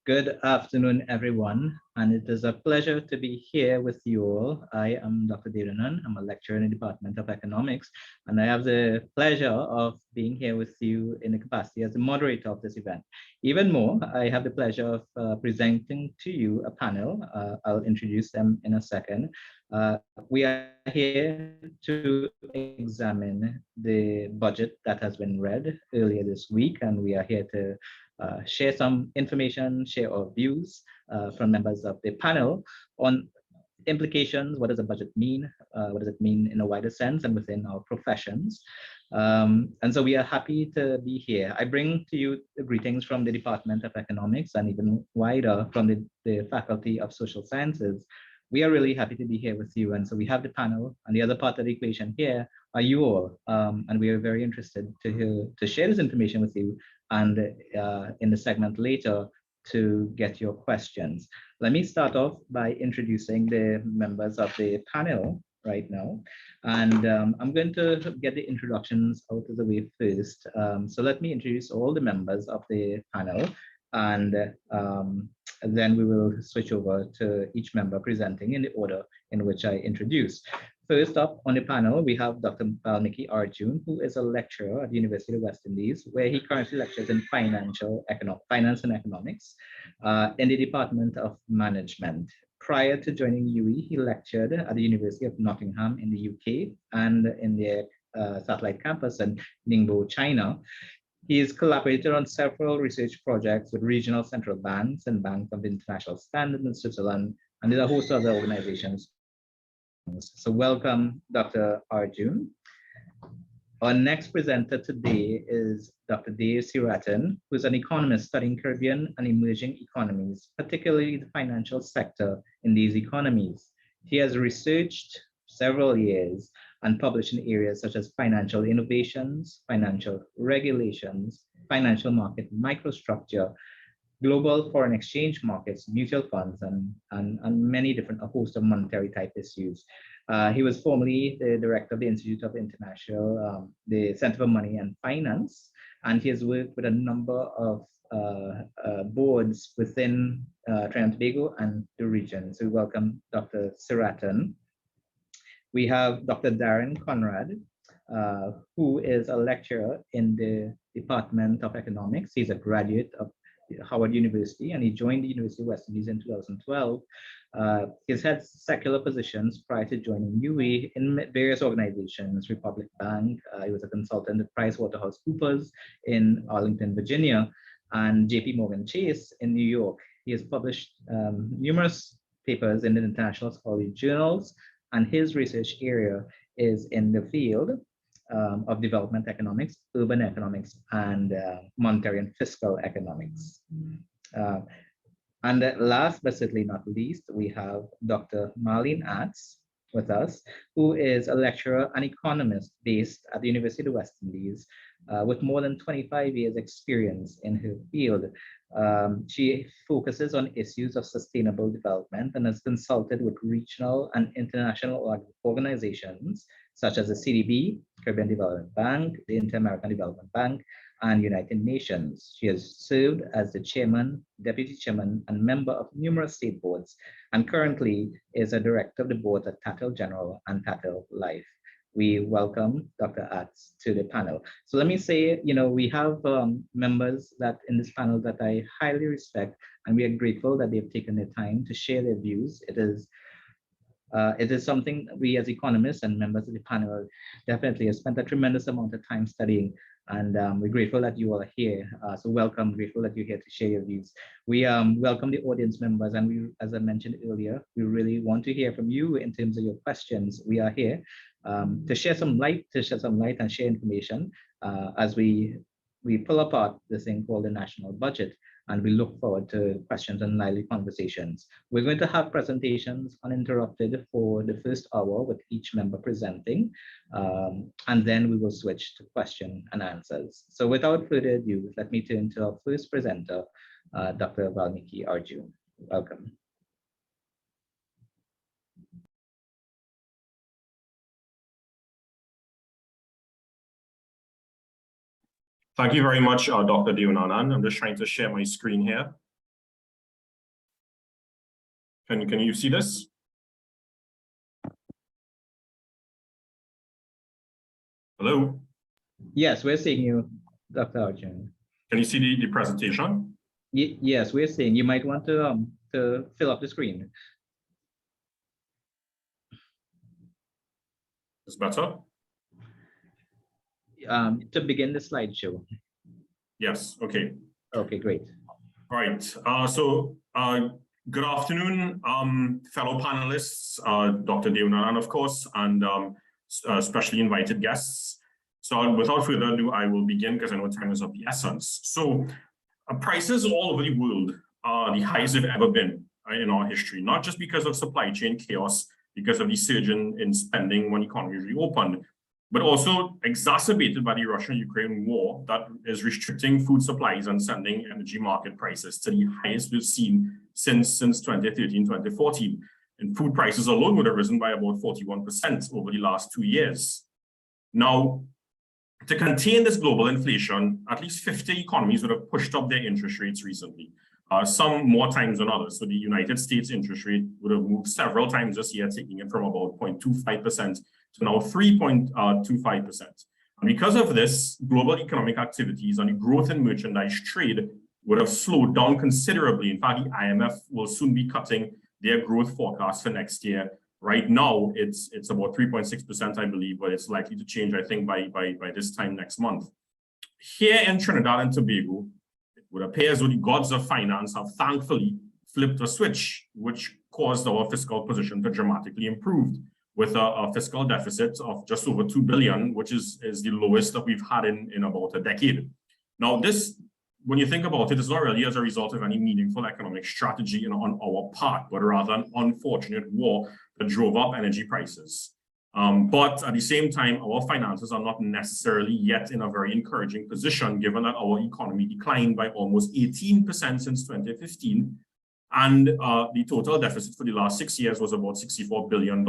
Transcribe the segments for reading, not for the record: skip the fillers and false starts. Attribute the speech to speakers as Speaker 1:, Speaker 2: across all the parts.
Speaker 1: Good afternoon, everyone, and it is a pleasure to be here with you all. I am Dr. Deonanan. I'm a lecturer in the Department of Economics, and I have the pleasure of being here with you in the capacity as the moderator of this event. Even more, I have the pleasure of presenting to you a panel. I'll introduce them in a second. We are here to examine the budget that has been read earlier this week, and we are here to share some information, share our views from members of the panel on implications. What does a budget mean? What does it mean in a wider sense and within our professions? And so we are happy to be here. I bring to you the greetings from the Department of Economics and even wider from the Faculty of Social Sciences. We are really happy to be here with you. And so we have the panel, and the other part of the equation here are you all. And we are very interested to share this information with you, and in the segment later to get your questions. Let me start off by introducing the members of the panel right now. And I'm going to get the introductions out of the way first. So let me introduce all the members of the panel, and then we will switch over to each member presenting in the order in which I introduce. First up on the panel, we have Dr. Vaalmikki Arjoon, who is a lecturer at the University of the West Indies, where he currently lectures in finance and economics in the Department of Management. Prior to joining UE, he lectured at the University of Nottingham in the UK and in their satellite campus in Ningbo, China. He has collaborated on several research projects with regional central banks and Bank of International Standards in Switzerland, and there's a host of other organizations. So welcome, Dr. Arjoon. Our next presenter today is Dr. Seerattan, who is an economist studying Caribbean and emerging economies, particularly the financial sector in these economies. He has researched several years and published in areas such as financial innovations, financial regulations, financial market microstructure, global foreign exchange markets, mutual funds, and many different, a host of monetary type issues. He was formerly the director of the Institute of International, the Center for Money and Finance, and he has worked with a number of boards within Trinidad and Tobago and the region. So welcome, Dr. Seerattan. We have Dr. Daren Conrad, who is a lecturer in the Department of Economics. He's a graduate of Howard University, and he joined the University of West Indies in 2012. He's had secular positions prior to joining UE in various organizations, Republic Bank. He was a consultant at PricewaterhouseCoopers in Arlington, Virginia, and JP Morgan Chase in New York. He has published numerous papers in the international scholarly journals, and his research area is in the field of development economics, urban economics, and monetary and fiscal economics. And last but certainly not least, we have Dr. Marlene Attzs with us, who is a lecturer and economist based at the University of the West Indies with more than 25 years experience in her field. She focuses on issues of sustainable development and has consulted with regional and international organizations such as the CDB, Caribbean Development Bank, the Inter-American Development Bank, and United Nations. She has served as the chairman, deputy chairman, and member of numerous state boards, and currently is a director of the board at Tattle General and Tattle Life. We welcome Dr. Attzs to the panel. So let me say, we have members that in this panel that I highly respect, and we are grateful that they've taken their time to share their views. It is something we as economists and members of the panel definitely have spent a tremendous amount of time studying, and we're grateful that you all are here. So welcome, grateful that you're here to share your views. We welcome the audience members, and we, as I mentioned earlier, we really want to hear from you in terms of your questions. We are here to shed some light and share information as we pull apart this thing called the national budget. And we look forward to questions and lively conversations. We're going to have presentations uninterrupted for the first hour with each member presenting, and then we will switch to question and answers. So without further ado, let me turn to our first presenter, Dr. Vaalmikki Arjoon. Welcome.
Speaker 2: Thank you very much, Dr. Deonanan. I'm just trying to share my screen here. Can you see this? Hello?
Speaker 1: Yes, we're seeing you, Dr. Arjoon.
Speaker 2: Can you see the presentation?
Speaker 1: Yes, we're seeing. You might want to fill up the screen.
Speaker 2: It's better?
Speaker 1: To begin the slideshow.
Speaker 2: Yes, okay.
Speaker 1: Okay, great.
Speaker 2: All right, good afternoon, fellow panelists, Dr. Deonanan, of course, and specially invited guests. So without further ado, I will begin because I know time is of the essence. So prices all over the world are the highest they've ever been in our history, not just because of supply chain chaos, because of the surge in spending when economies reopened, but also exacerbated by the Russia-Ukraine war that is restricting food supplies and sending energy market prices to the highest we've seen since 2013, 2014. And food prices alone would have risen by about 41% over the last 2 years. Now, to contain this global inflation, at least 50 economies would have pushed up their interest rates recently, some more times than others. So the United States interest rate would have moved several times this year, taking it from about 0.25% to now 3.25%. And because of this, global economic activities and the growth in merchandise trade would have slowed down considerably. In fact, the IMF will soon be cutting their growth forecast for next year. Right now, it's about 3.6%, I believe, but it's likely to change, I think, by this time next month. Here in Trinidad and Tobago, it would appear as though the gods of finance have thankfully flipped a switch, which caused our fiscal position to dramatically improve, with a fiscal deficit of just over 2 billion, which is the lowest that we've had in about a decade. Now, this, when you think about it, it's not really as a result of any meaningful economic strategy on our part, but rather an unfortunate war that drove up energy prices. But at the same time, our finances are not necessarily yet in a very encouraging position, given that our economy declined by almost 18% since 2015. And the total deficit for the last 6 years was about $64 billion.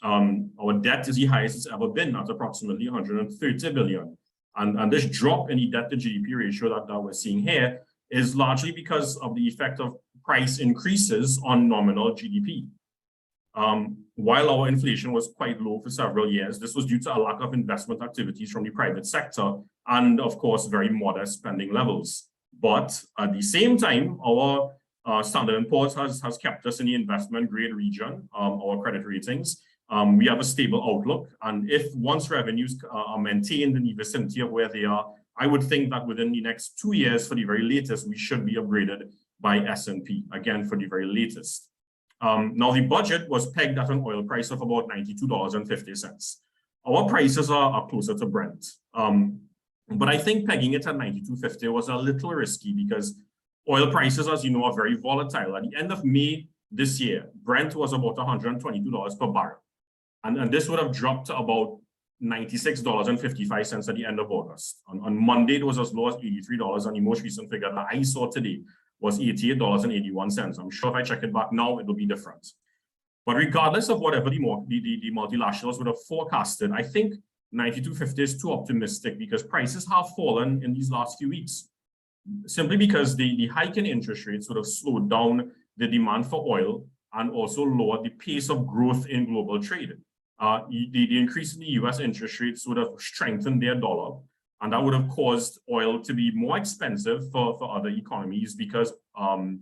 Speaker 2: Our debt is the highest it's ever been at approximately 130 billion. And this drop in the debt to GDP ratio that we're seeing here is largely because of the effect of price increases on nominal GDP. While our inflation was quite low for several years, this was due to a lack of investment activities from the private sector and, of course, very modest spending levels. But at the same time, our Standard & Poor's has kept us in the investment grade region, our credit ratings. We have a stable outlook, and if once revenues are maintained in the vicinity of where they are, I would think that within the next 2 years, for the very latest, we should be upgraded by S&P, again, for the very latest. Now, the budget was pegged at an oil price of about $92.50. Our prices are closer to Brent, but I think pegging it at $92.50 was a little risky because oil prices, as you know, are very volatile. At the end of May this year, Brent was about $122 per barrel. And this would have dropped to about $96.55 at the end of August. On Monday, it was as low as $83, and the most recent figure that I saw today was $88.81. I'm sure if I check it back now, it will be different. But regardless of whatever the multilaterals would have forecasted, I think $92.50 is too optimistic because prices have fallen in these last few weeks, simply because the hike in interest rates would have slowed down the demand for oil and also lowered the pace of growth in global trade. The increase in the US interest rates would have strengthened their dollar, and that would have caused oil to be more expensive for other economies because, and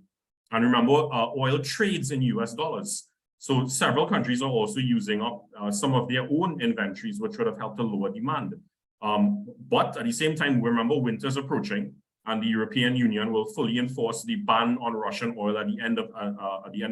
Speaker 2: remember, oil trades in US dollars. So several countries are also using up some of their own inventories, which would have helped to lower demand. But at the same time, remember, winter's approaching, and the European Union will fully enforce the ban on Russian oil at the end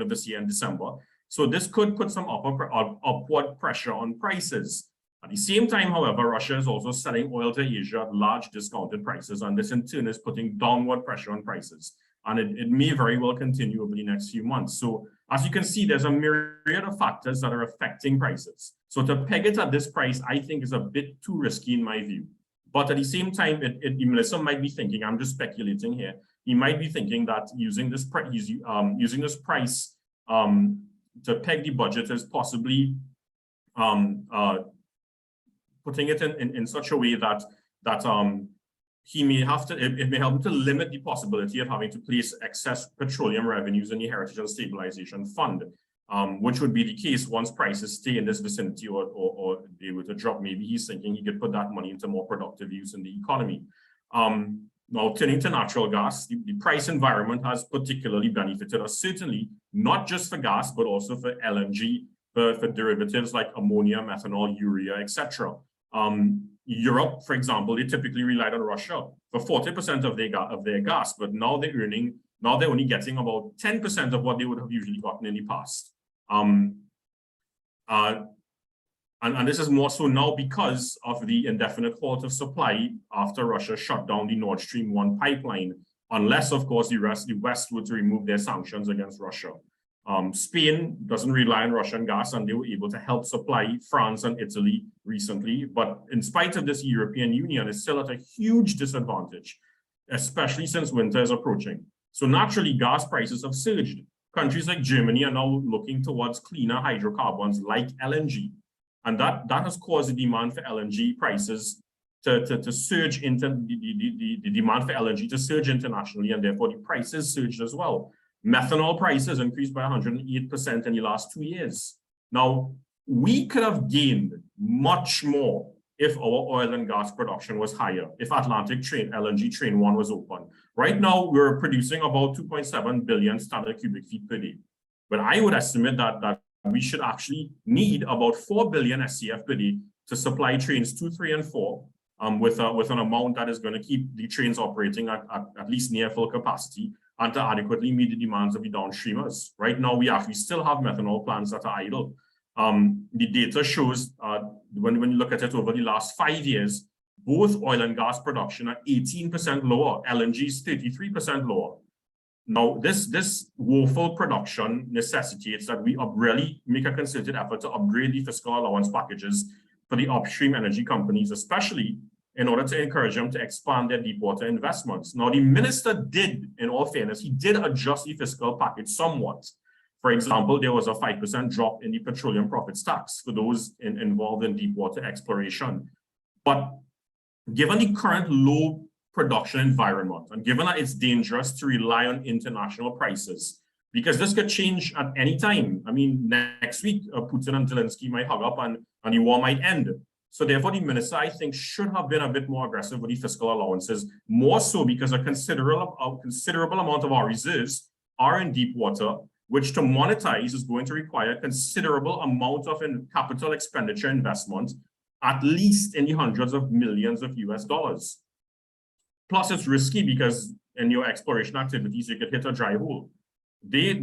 Speaker 2: of this year in December. So this could put some upward pressure on prices. At the same time, however, Russia is also selling oil to Asia at large discounted prices, and this in turn is putting downward pressure on prices. And it may very well continue over the next few months. So as you can see, there's a myriad of factors that are affecting prices. So to peg it at this price, I think is a bit too risky in my view. But at the same time, Melissa might be thinking, I'm just speculating here, he might be thinking that using this price to peg the budget is possibly putting it in such a way that he may have to, it may help him to limit the possibility of having to place excess petroleum revenues in the Heritage and Stabilization Fund, which would be the case once prices stay in this vicinity or they were to drop. Maybe he's thinking he could put that money into more productive use in the economy. Now, turning to natural gas, the price environment has particularly benefited us, certainly not just for gas, but also for LNG, for derivatives like ammonia, methanol, urea, etc. Europe, for example, they typically relied on Russia for 40% of their gas, but now they're only getting about 10% of what they would have usually gotten in the past. And this is more so now because of the indefinite halt of supply after Russia shut down the Nord Stream 1 pipeline, unless, of course, the West were to remove their sanctions against Russia. Spain doesn't rely on Russian gas, and they were able to help supply France and Italy recently. But in spite of this, European Union is still at a huge disadvantage, especially since winter is approaching. So naturally, gas prices have surged. Countries like Germany are now looking towards cleaner hydrocarbons like LNG. And that has caused the demand for LNG prices to surge into the demand for LNG to surge internationally, and therefore the prices surged as well. Methanol prices increased by 108% in the last 2 years. Now, we could have gained much more if our oil and gas production was higher, if Atlantic LNG Train 1 was open. Right now, we're producing about 2.7 billion standard cubic feet per day. But I would estimate that we should actually need about 4 billion SCF per day to supply trains 2, 3, and 4 with an amount that is going to keep the trains operating at least near full capacity and to adequately meet the demands of the downstreamers. Right now, we actually still have methanol plants that are idle. The data shows when you look at it over the last 5 years, both oil and gas production are 18% lower, LNG is 33% lower. Now, this woeful production necessitates that we really make a concerted effort to upgrade the fiscal allowance packages for the upstream energy companies, especially in order to encourage them to expand their deepwater investments. Now, the minister did, in all fairness, he did adjust the fiscal package somewhat. For example, there was a 5% drop in the petroleum profits tax for those involved in deepwater exploration. But given the current low production environment, and given that it's dangerous to rely on international prices, because this could change at any time. I mean, next week, Putin and Zelensky might hug up and the war might end. So therefore, the minister, I think, should have been a bit more aggressive with the fiscal allowances, more so because a considerable amount of our reserves are in deep water, which to monetize is going to require a considerable amount of capital expenditure investment, at least in the hundreds of millions of US dollars. Plus, it's risky because in your exploration activities, you could hit a dry hole. The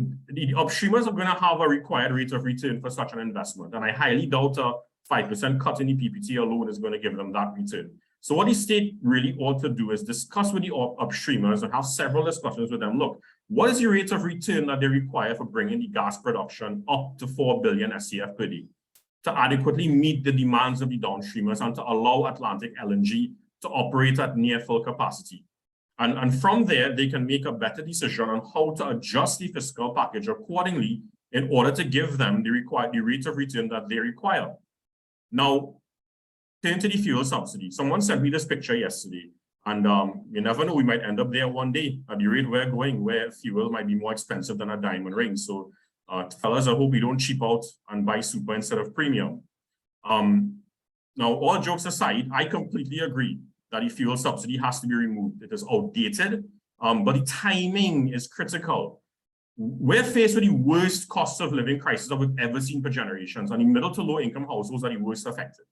Speaker 2: upstreamers are going to have a required rate of return for such an investment, and I highly doubt a 5% cut in the PPT alone is going to give them that return. So what the state really ought to do is discuss with the upstreamers and have several discussions with them. Look, what is the rate of return that they require for bringing the gas production up to 4 billion SCF per day to adequately meet the demands of the downstreamers and to allow Atlantic LNG to operate at near full capacity? And from there, they can make a better decision on how to adjust the fiscal package accordingly in order to give them the rate of return that they require. Now, turn to the fuel subsidy. Someone sent me this picture yesterday, and you never know, we might end up there one day at the rate we're going, where fuel might be more expensive than a diamond ring. So, fellas, I hope we don't cheap out and buy super instead of premium. Now, all jokes aside, I completely agree that the fuel subsidy has to be removed. It is outdated, but the timing is critical. We're faced with the worst cost of living crisis that we've ever seen for generations, and the middle to low income households are the worst affected.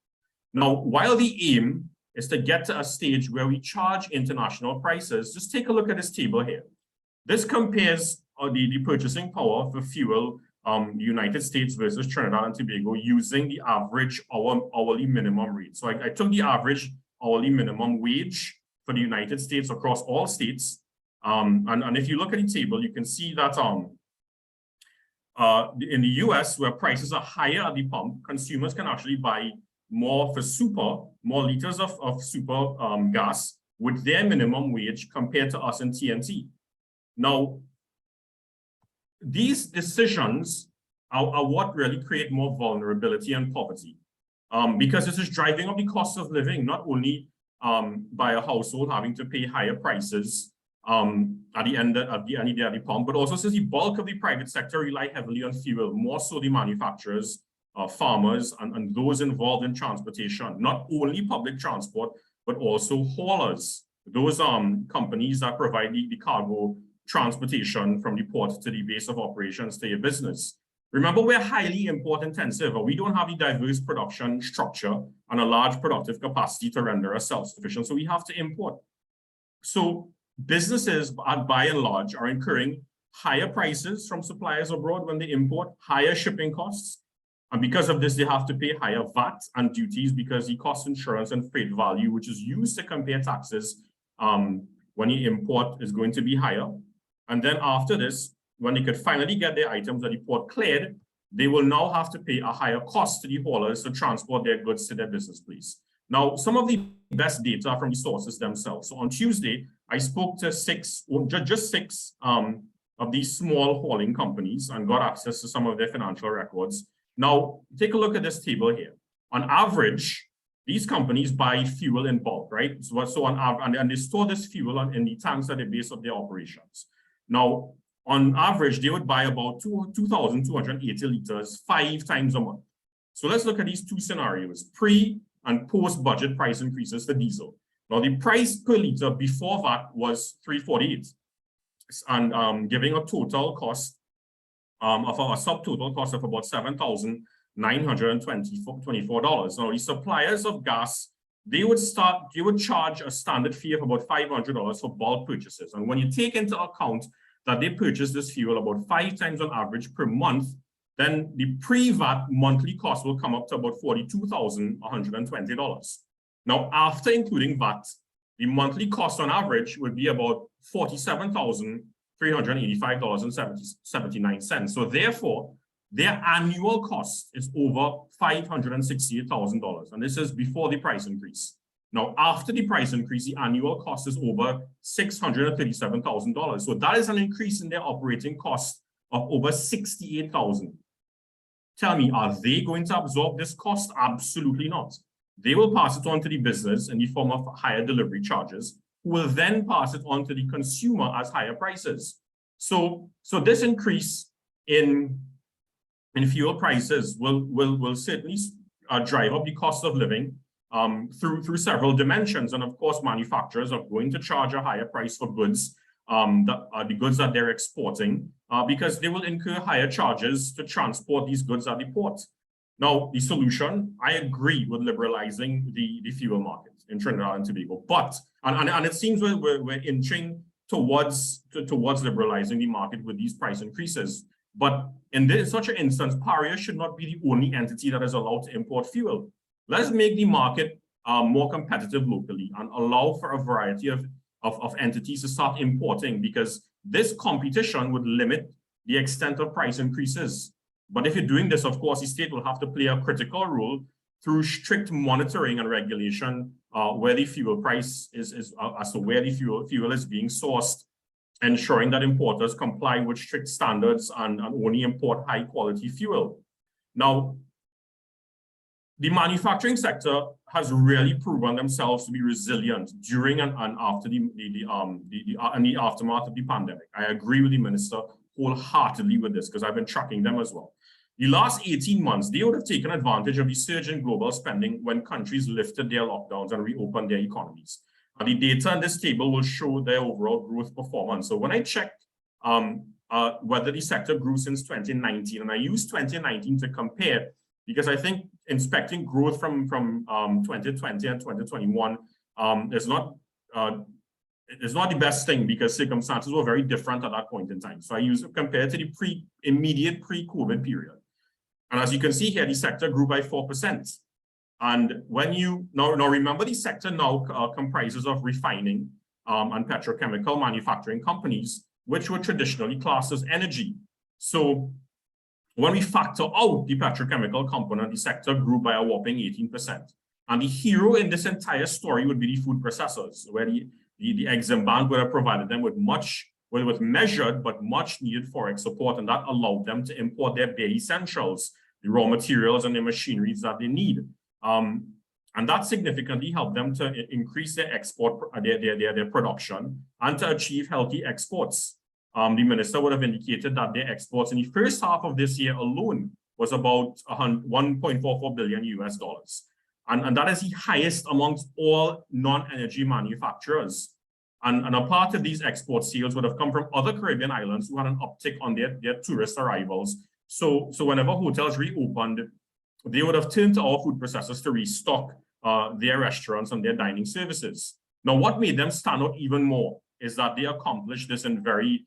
Speaker 2: Now, while the aim is to get to a stage where we charge international prices, just take a look at this table here. This compares the purchasing power for fuel, the United States versus Trinidad and Tobago, using the average hourly minimum rate. So I took the average hourly minimum wage for the United States across all states. And if you look at the table, you can see that in the US, where prices are higher at the pump, consumers can actually buy more liters of super gas with their minimum wage compared to us in TNT. Now, these decisions are what really create more vulnerability and poverty, because this is driving up the cost of living, not only by a household having to pay higher prices at the end of the pump, but also since the bulk of the private sector rely heavily on fuel, more so the manufacturers, farmers, and those involved in transportation, not only public transport, but also haulers, those companies that provide the cargo transportation from the port to the base of operations to your business. Remember, we're highly import intensive, or we don't have a diverse production structure and a large productive capacity to render us self-sufficient, so we have to import. So businesses, by and large, are incurring higher prices from suppliers abroad when they import, higher shipping costs, and because of this, they have to pay higher VAT and duties because the cost insurance and freight value, which is used to compare taxes when you import, is going to be higher. And then after this, when they could finally get their items at the port cleared, they will now have to pay a higher cost to the haulers to transport their goods to their business place. Now, some of the best data from the sources themselves. So on Tuesday, I spoke to just six of these small hauling companies and got access to some of their financial records. Now, take a look at this table here. On average, these companies buy fuel in bulk, right? So on average, and they store this fuel in the tanks at the base of their operations. Now, on average, they would buy about 2,280 liters 5 times a month. So let's look at these two scenarios, pre and post budget price increases for diesel. Now, the price per liter before that was $3.48, and giving a total cost of a subtotal cost of about $7,924. Now, the suppliers of gas, they would charge a standard fee of about $500 for bulk purchases. And when you take into account that they purchase this fuel about 5 times on average per month, then the pre-VAT monthly cost will come up to about $42,120. Now, after including VAT, the monthly cost on average would be about $47,385.79. So therefore, their annual cost is over $568,000, and this is before the price increase. Now, after the price increase, the annual cost is over $637,000. So that is an increase in their operating cost of over $68,000. Tell me, are they going to absorb this cost? Absolutely not. They will pass it on to the business in the form of higher delivery charges, who will then pass it on to the consumer as higher prices. So this increase in fuel prices will certainly drive up the cost of living through several dimensions. And of course, manufacturers are going to charge a higher price for goods, the goods that they're exporting, because they will incur higher charges to transport these goods at the port. Now, the solution, I agree with liberalizing the fuel market in Trinidad and Tobago, but, and it seems we're inching towards liberalizing the market with these price increases. But in such an instance, Paria should not be the only entity that is allowed to import fuel. Let's make the market more competitive locally and allow for a variety of entities to start importing, because this competition would limit the extent of price increases. But if you're doing this, of course, the state will have to play a critical role through strict monitoring and regulation where the fuel price is as to where the fuel is being sourced, ensuring that importers comply with strict standards and only import high quality fuel. Now, the manufacturing sector has really proven themselves to be resilient during and after in the aftermath of the pandemic. I agree with the minister wholeheartedly with this because I've been tracking them as well. The last 18 months, they would have taken advantage of the surge in global spending when countries lifted their lockdowns and reopened their economies. And the data in this table will show their overall growth performance. So when I checked whether the sector grew since 2019, and I used 2019 to compare, because I think inspecting growth from 2020 and 2021 is not the best thing because circumstances were very different at that point in time. So I use it compared to the immediate pre-COVID period. And as you can see here, the sector grew by 4%. And when you, now remember the sector now comprises of refining and petrochemical manufacturing companies, which were traditionally classed as energy. So when we factor out the petrochemical component, the sector grew by a whopping 18%. And the hero in this entire story would be the food processors, where the Exim Bank would have provided them with measured but much needed forex support, and that allowed them to import their bare essentials, the raw materials and the machineries that they need. And And that significantly helped them to increase their export, their production, and to achieve healthy exports. The minister would have indicated that their exports in the first half of this year alone was about $1.44 billion US. And that is the highest amongst all non-energy manufacturers. And a part of these export sales would have come from other Caribbean islands who had an uptick on their tourist arrivals. So whenever hotels reopened, they would have turned to our food processors to restock their restaurants and their dining services. Now, what made them stand out even more is that they accomplished this in a very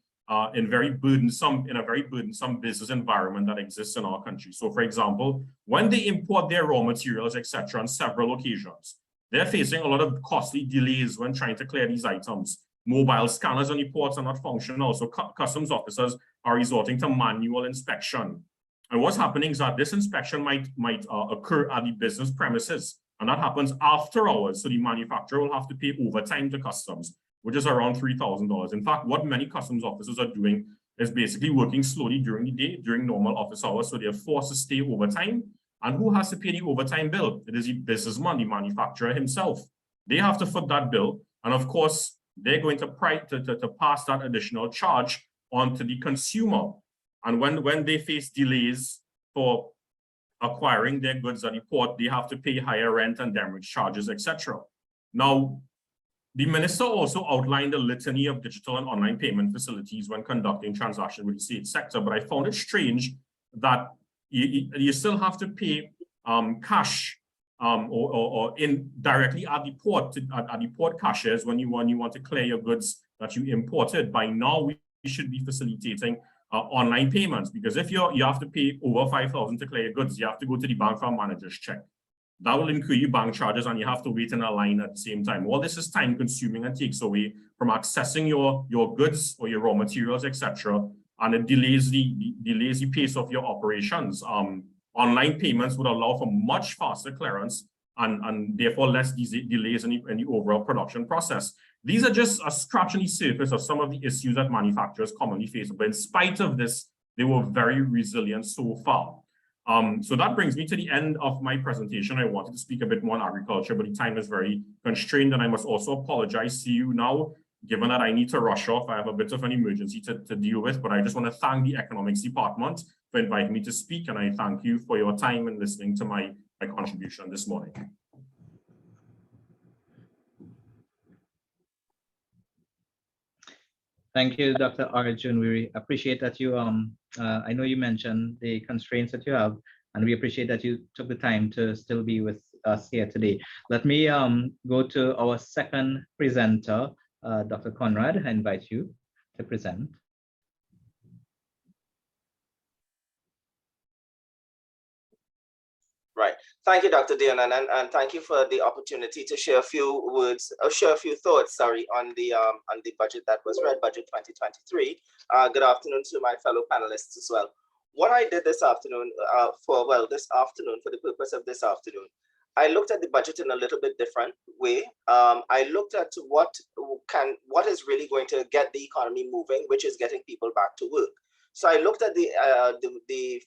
Speaker 2: burdensome business environment that exists in our country. So, for example, when they import their raw materials, etc., on several occasions, they're facing a lot of costly delays when trying to clear these items. Mobile scanners on the ports are not functional, so customs officers are resorting to manual inspection. And what's happening is that this inspection might occur at the business premises, and that happens after hours. So the manufacturer will have to pay overtime to customs, which is around $3,000. In fact, what many customs officers are doing is basically working slowly during the day, during normal office hours, so they're forced to stay overtime. And who has to pay the overtime bill? It is the businessman, the manufacturer himself. They have to foot that bill, and of course, they're going to pass that additional charge on to the consumer. And when they face delays for acquiring their goods at the port, they have to pay higher rent and damage charges, etc. Now, the minister also outlined a litany of digital and online payment facilities when conducting transactions with the state sector, but I found it strange that you still have to pay cash or directly at the port at the port cashiers when you want to clear your goods that you imported. By now, we should be facilitating online payments, because if you have to pay over $5,000 to clear your goods, you have to go to the bank for a manager's check. That will incur you bank charges, and you have to wait in a line at the same time. All this is time consuming and takes away from accessing your goods or your raw materials, etc. And it delays the pace of your operations. Online payments would allow for much faster clearance and therefore less delays in the overall production process. These are just a scratch on the surface of some of the issues that manufacturers commonly face. But in spite of this, they were very resilient so far. So that brings me to the end of my presentation. I wanted to speak a bit more on agriculture, but the time is very constrained, and I must also apologize to you now, given that I need to rush off. I have a bit of an emergency to deal with, but I just want to thank the Economics Department for inviting me to speak, and I thank you for your time and listening to my contribution this morning.
Speaker 1: Thank you, Dr. Arjoon. We appreciate that you, I know you mentioned the constraints that you have, and we appreciate that you took the time to still be with us here today. Let me go to our second presenter, Dr. Conrad. I invite you to present.
Speaker 3: Right. Thank you, Dr. Deonanan, and thank you for the opportunity to share a few words, or share a few thoughts, sorry, on the budget that was read, Budget 2023. Good afternoon to my fellow panelists as well. What I did this afternoon, for the purpose of this afternoon, I looked at the budget in a little bit different way. I looked at what is really going to get the economy moving, which is getting people back to work. So I looked at the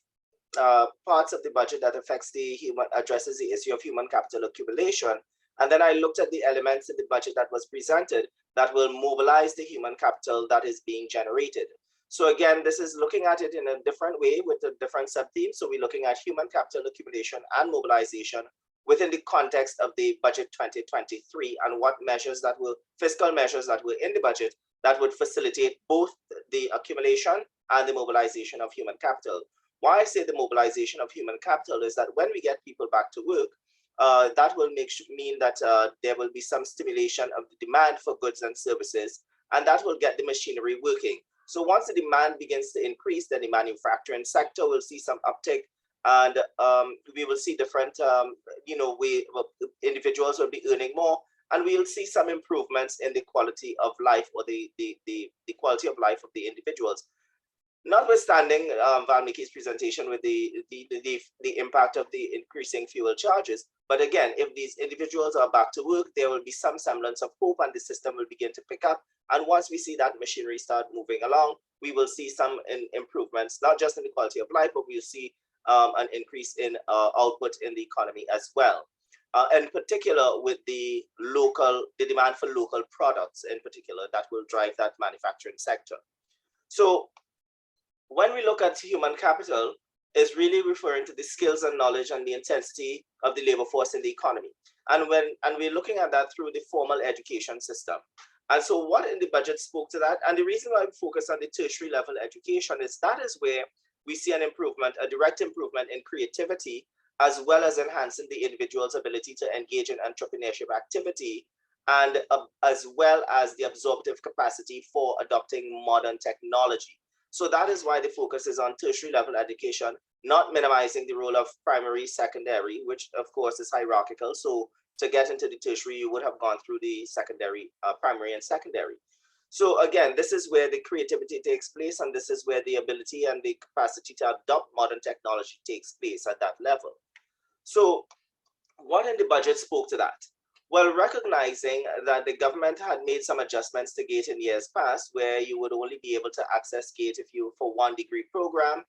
Speaker 3: parts of the budget that addresses the issue of human capital accumulation. And then I looked at the elements in the budget that was presented that will mobilize the human capital that is being generated. So again, this is looking at it in a different way with a different sub-theme. So we're looking at human capital accumulation and mobilization within the context of the budget 2023, and what measures that will, fiscal measures that were in the budget that would facilitate both the accumulation and the mobilization of human capital. Why I say the mobilization of human capital is that when we get people back to work, that will mean that there will be some stimulation of the demand for goods and services, and that will get the machinery working. So once the demand begins to increase, then the manufacturing sector will see some uptick, and we will see different, individuals will be earning more, and we will see some improvements in the quality of life, or the quality of life of the individuals. Notwithstanding Vaalmikki's presentation with the impact of the increasing fuel charges, but again, if these individuals are back to work, there will be some semblance of hope, and the system will begin to pick up. And once we see that machinery start moving along, we will see some improvements, not just in the quality of life, but we'll see an increase in output in the economy as well. in particular with the demand for local products in particular that will drive that manufacturing sector. So when we look at human capital, is really referring to the skills and knowledge and the intensity of the labor force in the economy. And we're looking at that through the formal education system. And so what in the budget spoke to that, and the reason why we focus on the tertiary level education is that is where we see an improvement, a direct improvement in creativity, as well as enhancing the individual's ability to engage in entrepreneurship activity, and as well as the absorptive capacity for adopting modern technology. So that is why the focus is on tertiary level education, not minimizing the role of primary, secondary, which of course is hierarchical. So to get into the tertiary, you would have gone through the secondary, primary and secondary. So again, this is where the creativity takes place, and this is where the ability and the capacity to adopt modern technology takes place at that level. So what in the budget spoke to that? Well, recognizing that the government had made some adjustments to GATE in years past, where you would only be able to access GATE if you for 1 degree program,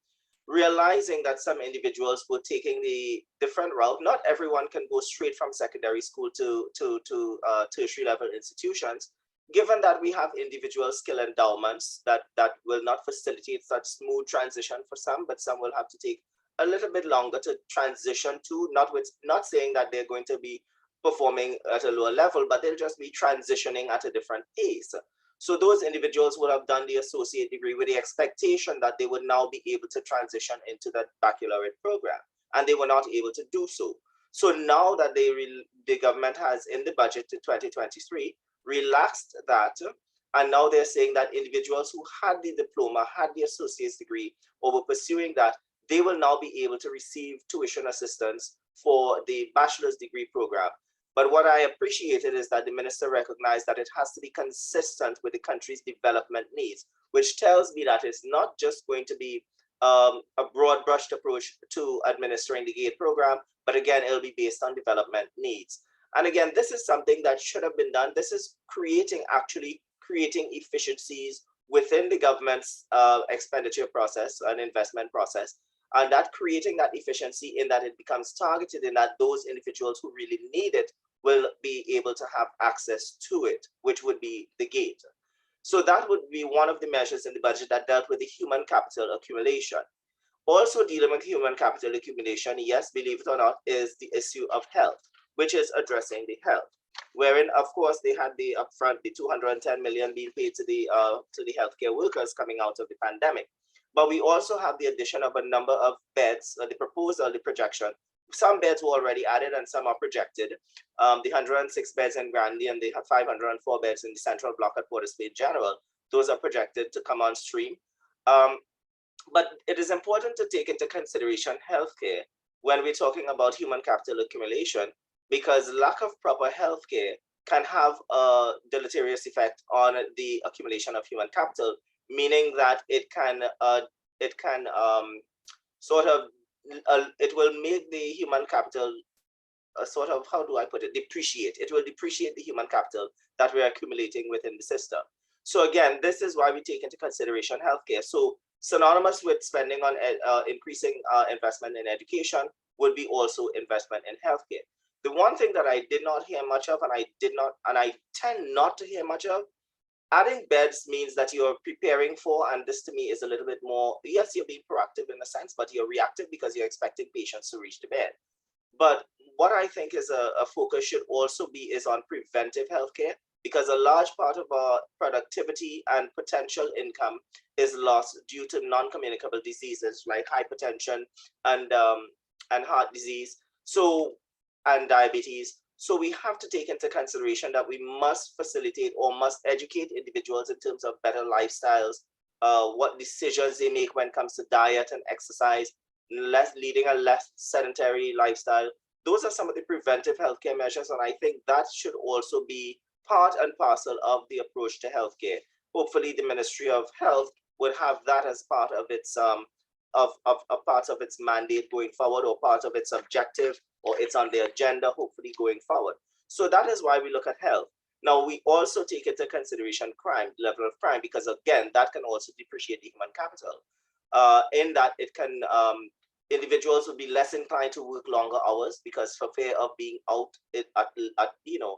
Speaker 3: realizing that some individuals were taking the different route. Not everyone can go straight from secondary school to tertiary level institutions, given that we have individual skill endowments that will not facilitate such smooth transition for some, but some will have to take a little bit longer to transition to, not saying that they're going to be performing at a lower level, but they'll just be transitioning at a different pace. So those individuals would have done the associate degree with the expectation that they would now be able to transition into that baccalaureate program, and they were not able to do so. So now that the government has in the budget to 2023 relaxed that, and now they're saying that individuals who had the diploma, had the associate's degree, or were pursuing that, they will now be able to receive tuition assistance for the bachelor's degree program. But what I appreciated is that the minister recognized that it has to be consistent with the country's development needs, which tells me that it's not just going to be a broad brushed approach to administering the GATE program, but again, it'll be based on development needs. And again, this is something that should have been done. This is actually creating efficiencies within the government's expenditure process and investment process, and that creating that efficiency in that it becomes targeted, in that those individuals who really need it will be able to have access to it, which would be the GATE. So that would be one of the measures in the budget that dealt with the human capital accumulation. Also dealing with human capital accumulation, yes, believe it or not, is the issue of health, which is addressing the health, wherein of course they had the upfront, the 210 million being paid to the healthcare workers coming out of the pandemic. But we also have the addition of a number of beds, the proposal, the projection. Some beds were already added and some are projected. The 106 beds in Grandy and they have 504 beds in the central block at Port of Spain General. Those are projected to come on stream. But it is important to take into consideration healthcare when we're talking about human capital accumulation, because lack of proper healthcare can have a deleterious effect on the accumulation of human capital, meaning that it will make the human capital sort of, how do I put it, depreciate. It will depreciate the human capital that we're accumulating within the system. So again, this is why we take into consideration healthcare. So synonymous with spending on increasing investment in education would be also investment in healthcare. The one thing that I did not hear much of, and I tend not to hear much of, adding beds means that you're preparing for, and this to me is a little bit more, yes, you're being proactive in a sense, but you're reactive because you're expecting patients to reach the bed. But what I think is a focus should also be is on preventive healthcare, because a large part of our productivity and potential income is lost due to non-communicable diseases like hypertension and heart disease, and diabetes. So we have to take into consideration that we must facilitate or must educate individuals in terms of better lifestyles, what decisions they make when it comes to diet and exercise, leading a less sedentary lifestyle. Those are some of the preventive healthcare measures, and I think that should also be part and parcel of the approach to healthcare. Hopefully, the Ministry of Health would have that as part of its part of its mandate going forward, or part of its objective, or it's on the agenda, hopefully going forward. So that is why we look at health. Now, we also take into consideration crime, level of crime, because again, that can also depreciate the human capital, in that it can individuals would be less inclined to work longer hours because for fear of being out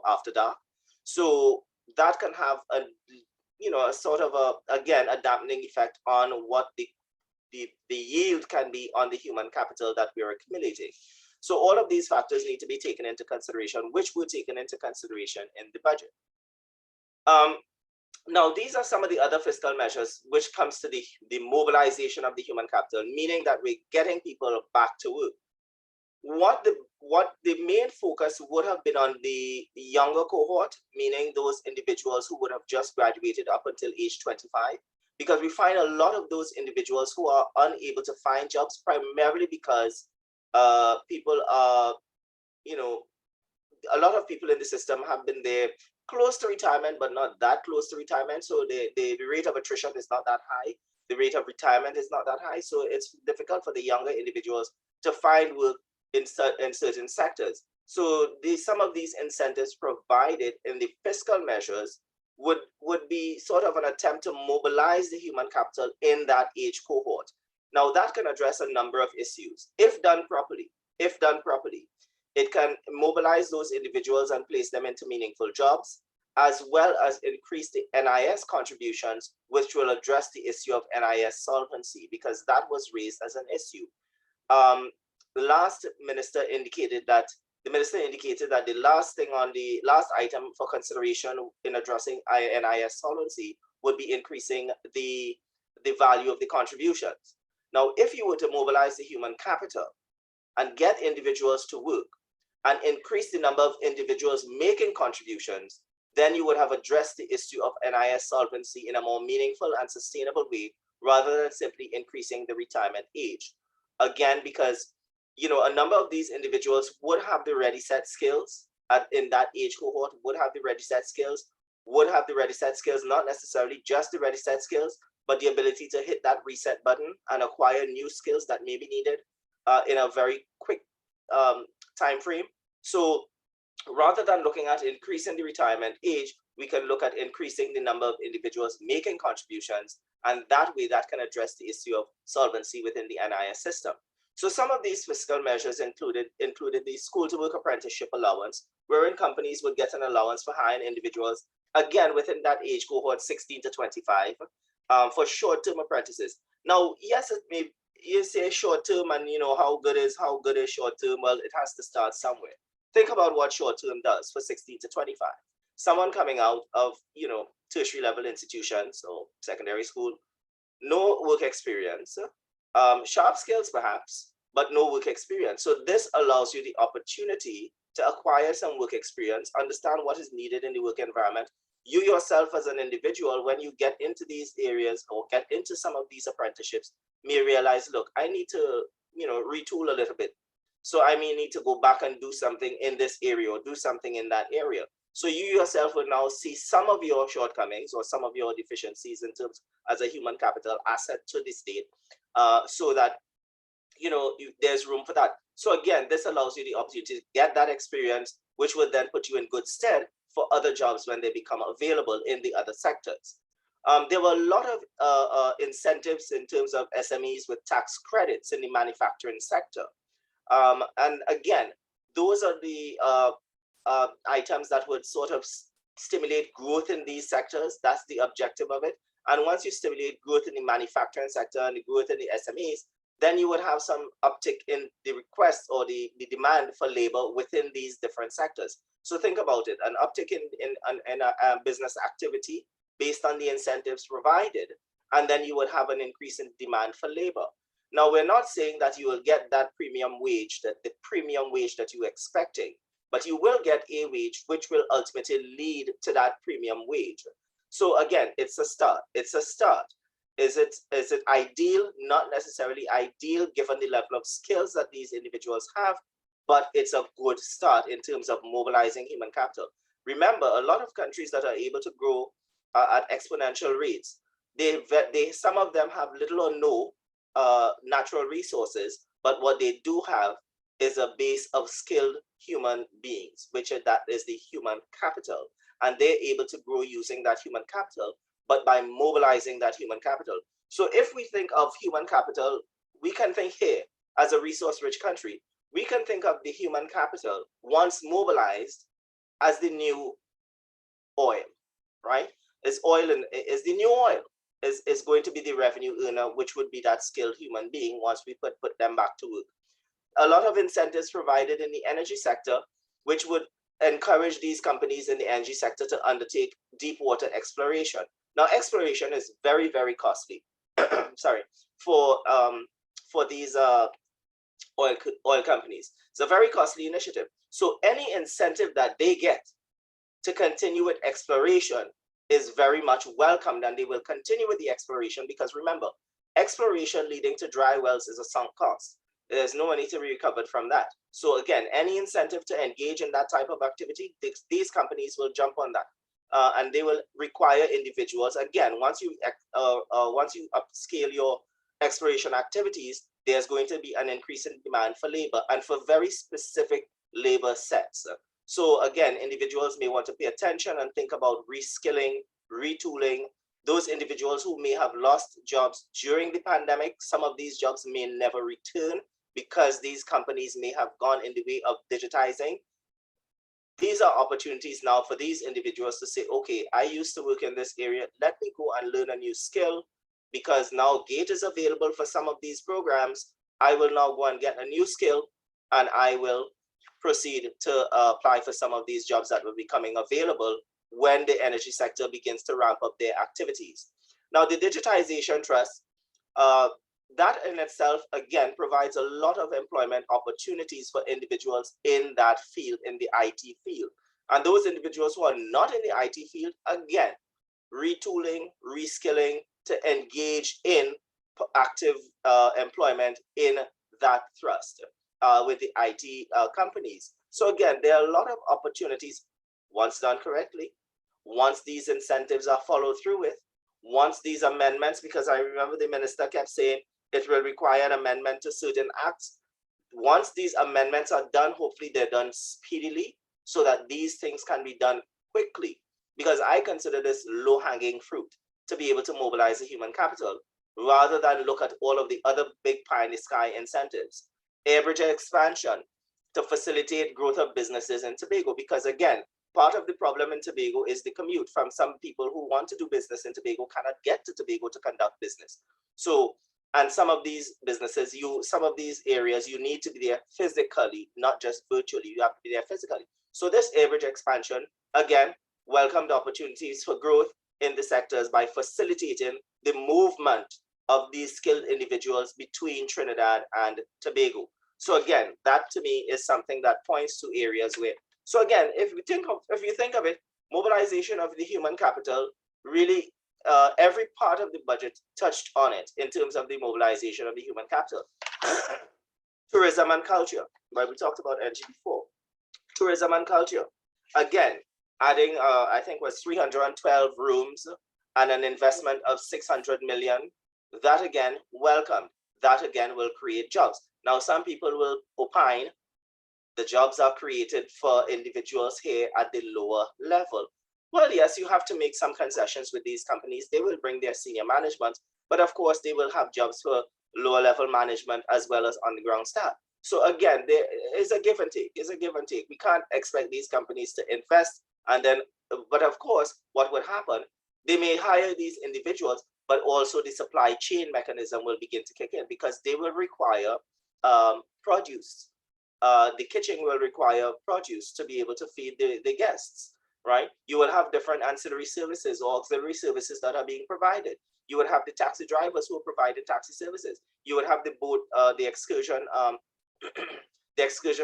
Speaker 3: after dark. So that can have a sort of a dampening effect on what the yield can be on the human capital that we're accumulating. So all of these factors need to be taken into consideration, which were taken into consideration in the budget. Now, these are some of the other fiscal measures which comes to the mobilization of the human capital, meaning that we're getting people back to work. What the main focus would have been on the younger cohort, meaning those individuals who would have just graduated up until age 25, because we find a lot of those individuals who are unable to find jobs primarily because people are, a lot of people in the system have been there close to retirement, but not that close to retirement. So the rate of attrition is not that high. The rate of retirement is not that high. So it's difficult for the younger individuals to find work in certain sectors. So some of these incentives provided in the fiscal measures would be sort of an attempt to mobilize the human capital in that age cohort. Now that can address a number of issues. If done properly, it can mobilize those individuals and place them into meaningful jobs, as well as increase the NIS contributions, which will address the issue of NIS solvency, because that was raised as an issue. The last minister indicated that the last thing on the last item for consideration in addressing NIS solvency would be increasing the value of the contributions. Now, if you were to mobilize the human capital and get individuals to work and increase the number of individuals making contributions, then you would have addressed the issue of NIS solvency in a more meaningful and sustainable way, rather than simply increasing the retirement age. Again, because a number of these individuals would have the ready set skills in that age cohort, would have the ready set skills, not necessarily just the ready set skills, but the ability to hit that reset button and acquire new skills that may be needed in a very quick time frame. So rather than looking at increasing the retirement age, we can look at increasing the number of individuals making contributions, and that way that can address the issue of solvency within the NIS system. So some of these fiscal measures included the school to work apprenticeship allowance, wherein companies would get an allowance for hiring individuals, again, within that age cohort, 16 to 25, for short-term apprentices. Now, yes, you say short-term, and how good is short-term? Well, it has to start somewhere. Think about what short-term does for 16 to 25. Someone coming out of, tertiary level institutions or secondary school, no work experience, sharp skills perhaps, but no work experience. So this allows you the opportunity to acquire some work experience, understand what is needed in the work environment. You yourself as an individual, when you get into these areas or get into some of these apprenticeships, may realize, look, I need to, retool a little bit. So I may need to go back and do something in this area or do something in that area. So you yourself will now see some of your shortcomings or some of your deficiencies in terms as a human capital asset to the state, so that, there's room for that. So again, this allows you the opportunity to get that experience, which will then put you in good stead for other jobs when they become available in the other sectors. There were a lot of incentives in terms of SMEs with tax credits in the manufacturing sector. And again, those are the items that would sort of stimulate growth in these sectors. That's the objective of it. And once you stimulate growth in the manufacturing sector and the growth in the SMEs, then you would have some uptick in the request or the demand for labor within these different sectors. So think about it, an uptick in business activity based on the incentives provided, and then you would have an increase in demand for labor. Now, we're not saying that you will get that premium wage, that the premium wage that you're expecting, but you will get a wage which will ultimately lead to that premium wage. So again, it's a start. It's a start. Is it ideal? Not necessarily ideal given the level of skills that these individuals have, but it's a good start in terms of mobilizing human capital. Remember, a lot of countries that are able to grow at exponential rates, some of them have little or no natural resources, but what they do have is a base of skilled human beings, that is the human capital, and they're able to grow using that human capital, but by mobilizing that human capital. So if we think of human capital, we can think here, as a resource-rich country, we can think of the human capital once mobilized as the new oil, right? Is the new oil is going to be the revenue earner, which would be that skilled human being once we put them back to work. A lot of incentives provided in the energy sector, which would encourage these companies in the energy sector to undertake deep water exploration. Now, exploration is very, very costly. Sorry, for these oil companies. It's a very costly initiative. So any incentive that they get to continue with exploration is very much welcomed, and they will continue with the exploration because remember, exploration leading to dry wells is a sunk cost. There's no money to be recovered from that. So again, any incentive to engage in that type of activity, these companies will jump on that. And they will require individuals. Again, once you upscale your exploration activities, there's going to be an increase in demand for labor and for very specific labor sets. So again, individuals may want to pay attention and think about reskilling, retooling. Those individuals who may have lost jobs during the pandemic, some of these jobs may never return because these companies may have gone in the way of digitizing. These are opportunities now for these individuals to say, okay, I used to work in this area. Let me go and learn a new skill because now GATE is available for some of these programs. I will now go and get a new skill and I will proceed to apply for some of these jobs that will be coming available when the energy sector begins to ramp up their activities. Now, the Digitization Trust, that in itself, again, provides a lot of employment opportunities for individuals in that field, in the IT field. And those individuals who are not in the IT field, again, retooling, reskilling to engage in active employment in that thrust with the IT companies. So again, there are a lot of opportunities once done correctly, once these incentives are followed through with, once these amendments, because I remember the minister kept saying, it will require an amendment to certain acts. Once these amendments are done, hopefully they're done speedily so that these things can be done quickly, because I consider this low-hanging fruit to be able to mobilize the human capital rather than look at all of the other big pie-in-the-sky incentives. Air bridge expansion to facilitate growth of businesses in Tobago, because again, part of the problem in Tobago is the commute from some people who want to do business in Tobago cannot get to Tobago to conduct business. So, and some of these businesses, some of these areas, you need to be there physically, not just virtually. You have to be there physically. So this air bridge expansion, again, welcomed opportunities for growth in the sectors by facilitating the movement of these skilled individuals between Trinidad and Tobago. So again, that to me is something that points to areas where, so again, if you think of it, mobilization of the human capital, really every part of the budget touched on it in terms of the mobilization of the human capital. Tourism and culture, well, we talked about energy before. Tourism and culture, again, adding, I think was 312 rooms and an investment of 600 million. That again, welcomed. That again will create jobs. Now, some people will opine the jobs are created for individuals here at the lower level. Well, yes, you have to make some concessions with these companies. They will bring their senior management, but of course they will have jobs for lower level management as well as on-the-ground staff. So again, there is a give and take, We can't expect these companies to invest and then, but of course, what would happen, they may hire these individuals, but also the supply chain mechanism will begin to kick in because they will require produce. The kitchen will require produce to be able to feed the guests, right? You will have different ancillary services or auxiliary services that are being provided. You would have the taxi drivers who are providing taxi services. You would have the boat, the excursion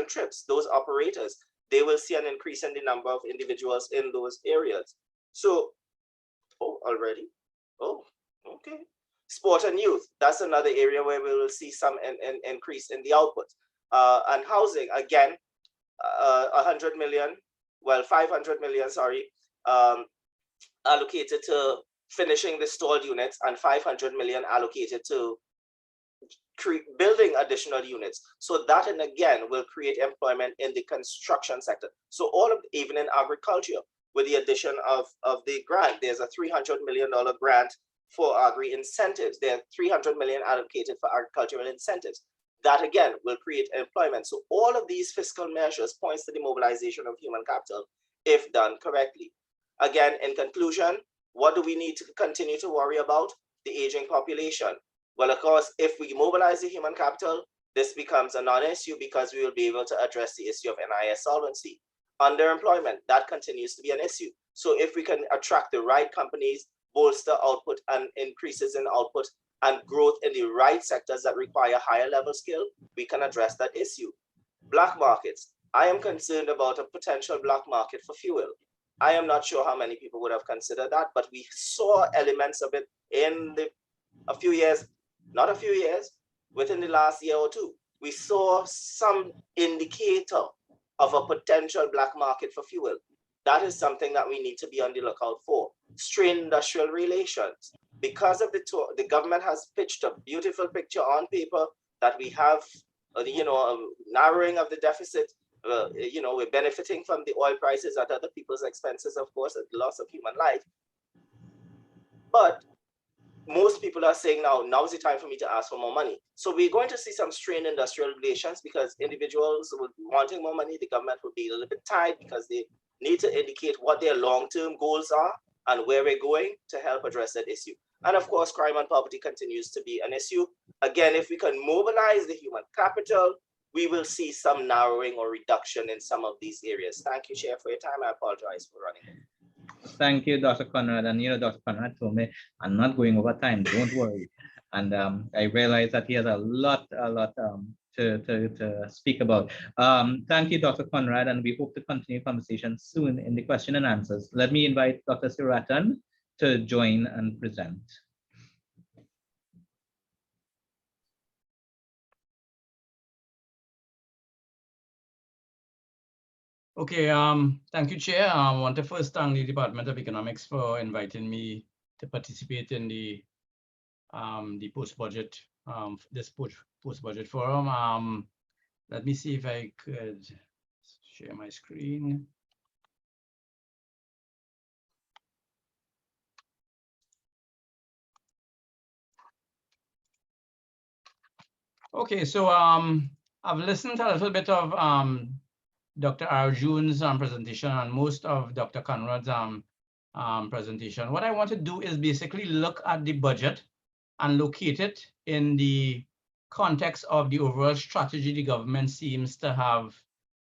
Speaker 3: trips, those operators. They will see an increase in the number of individuals in those areas. So, already? Oh, okay. Sport and youth, that's another area where we will see some increase in the output. And housing, again, 100 million, well, 500 million, sorry, allocated to finishing the stalled units and 500 million allocated to building additional units. So that, and again, will create employment in the construction sector. So all of, even in agriculture, with the addition of the grant, there's a $300 million grant for agri incentives. There are 300 million allocated for agricultural incentives. That again will create employment. So all of these fiscal measures points to the mobilization of human capital if done correctly. Again, in conclusion, what do we need to continue to worry about? The aging population. Well, of course, if we mobilize the human capital, this becomes a non-issue because we will be able to address the issue of NIS solvency. Underemployment, that continues to be an issue. So if we can attract the right companies, bolster output and increases in output and growth in the right sectors that require higher level skill, we can address that issue. Black markets. I am concerned about a potential black market for fuel. I am not sure how many people would have considered that, but we saw elements of it in a few years, not a few years, within the last year or two. We saw some indicator of a potential black market for fuel. That is something that we need to be on the lookout for. Strained industrial relations. Because of the government has pitched a beautiful picture on paper that we have, a narrowing of the deficit. We're benefiting from the oil prices at other people's expenses, of course, at the loss of human life. But most people are saying now is the time for me to ask for more money. So we're going to see some strained industrial relations because individuals will be wanting more money. The government will be a little bit tight because they need to indicate what their long-term goals are and where we're going to help address that issue. And of course, crime and poverty continues to be an issue. Again, if we can mobilize the human capital, we will see some narrowing or reduction in some of these areas. Thank you, Chair, for your time. I apologize for running it.
Speaker 1: Thank you, Dr. Conrad. And Dr. Conrad told me I'm not going over time, don't worry. And I realize that he has a lot to speak about. Thank you, Dr. Conrad, and we hope to continue conversation soon in the question and answers. Let me invite Dr. Seerattan to join and present.
Speaker 4: Okay, thank you, Chair. I want to first thank the Department of Economics for inviting me to participate in the post-budget, this post-budget forum. Let me see if I could share my screen. Okay, so I've listened to a little bit of Dr. Arjoon's presentation and most of Dr. Conrad's presentation. What I want to do is basically look at the budget and locate it in the context of the overall strategy the government seems to have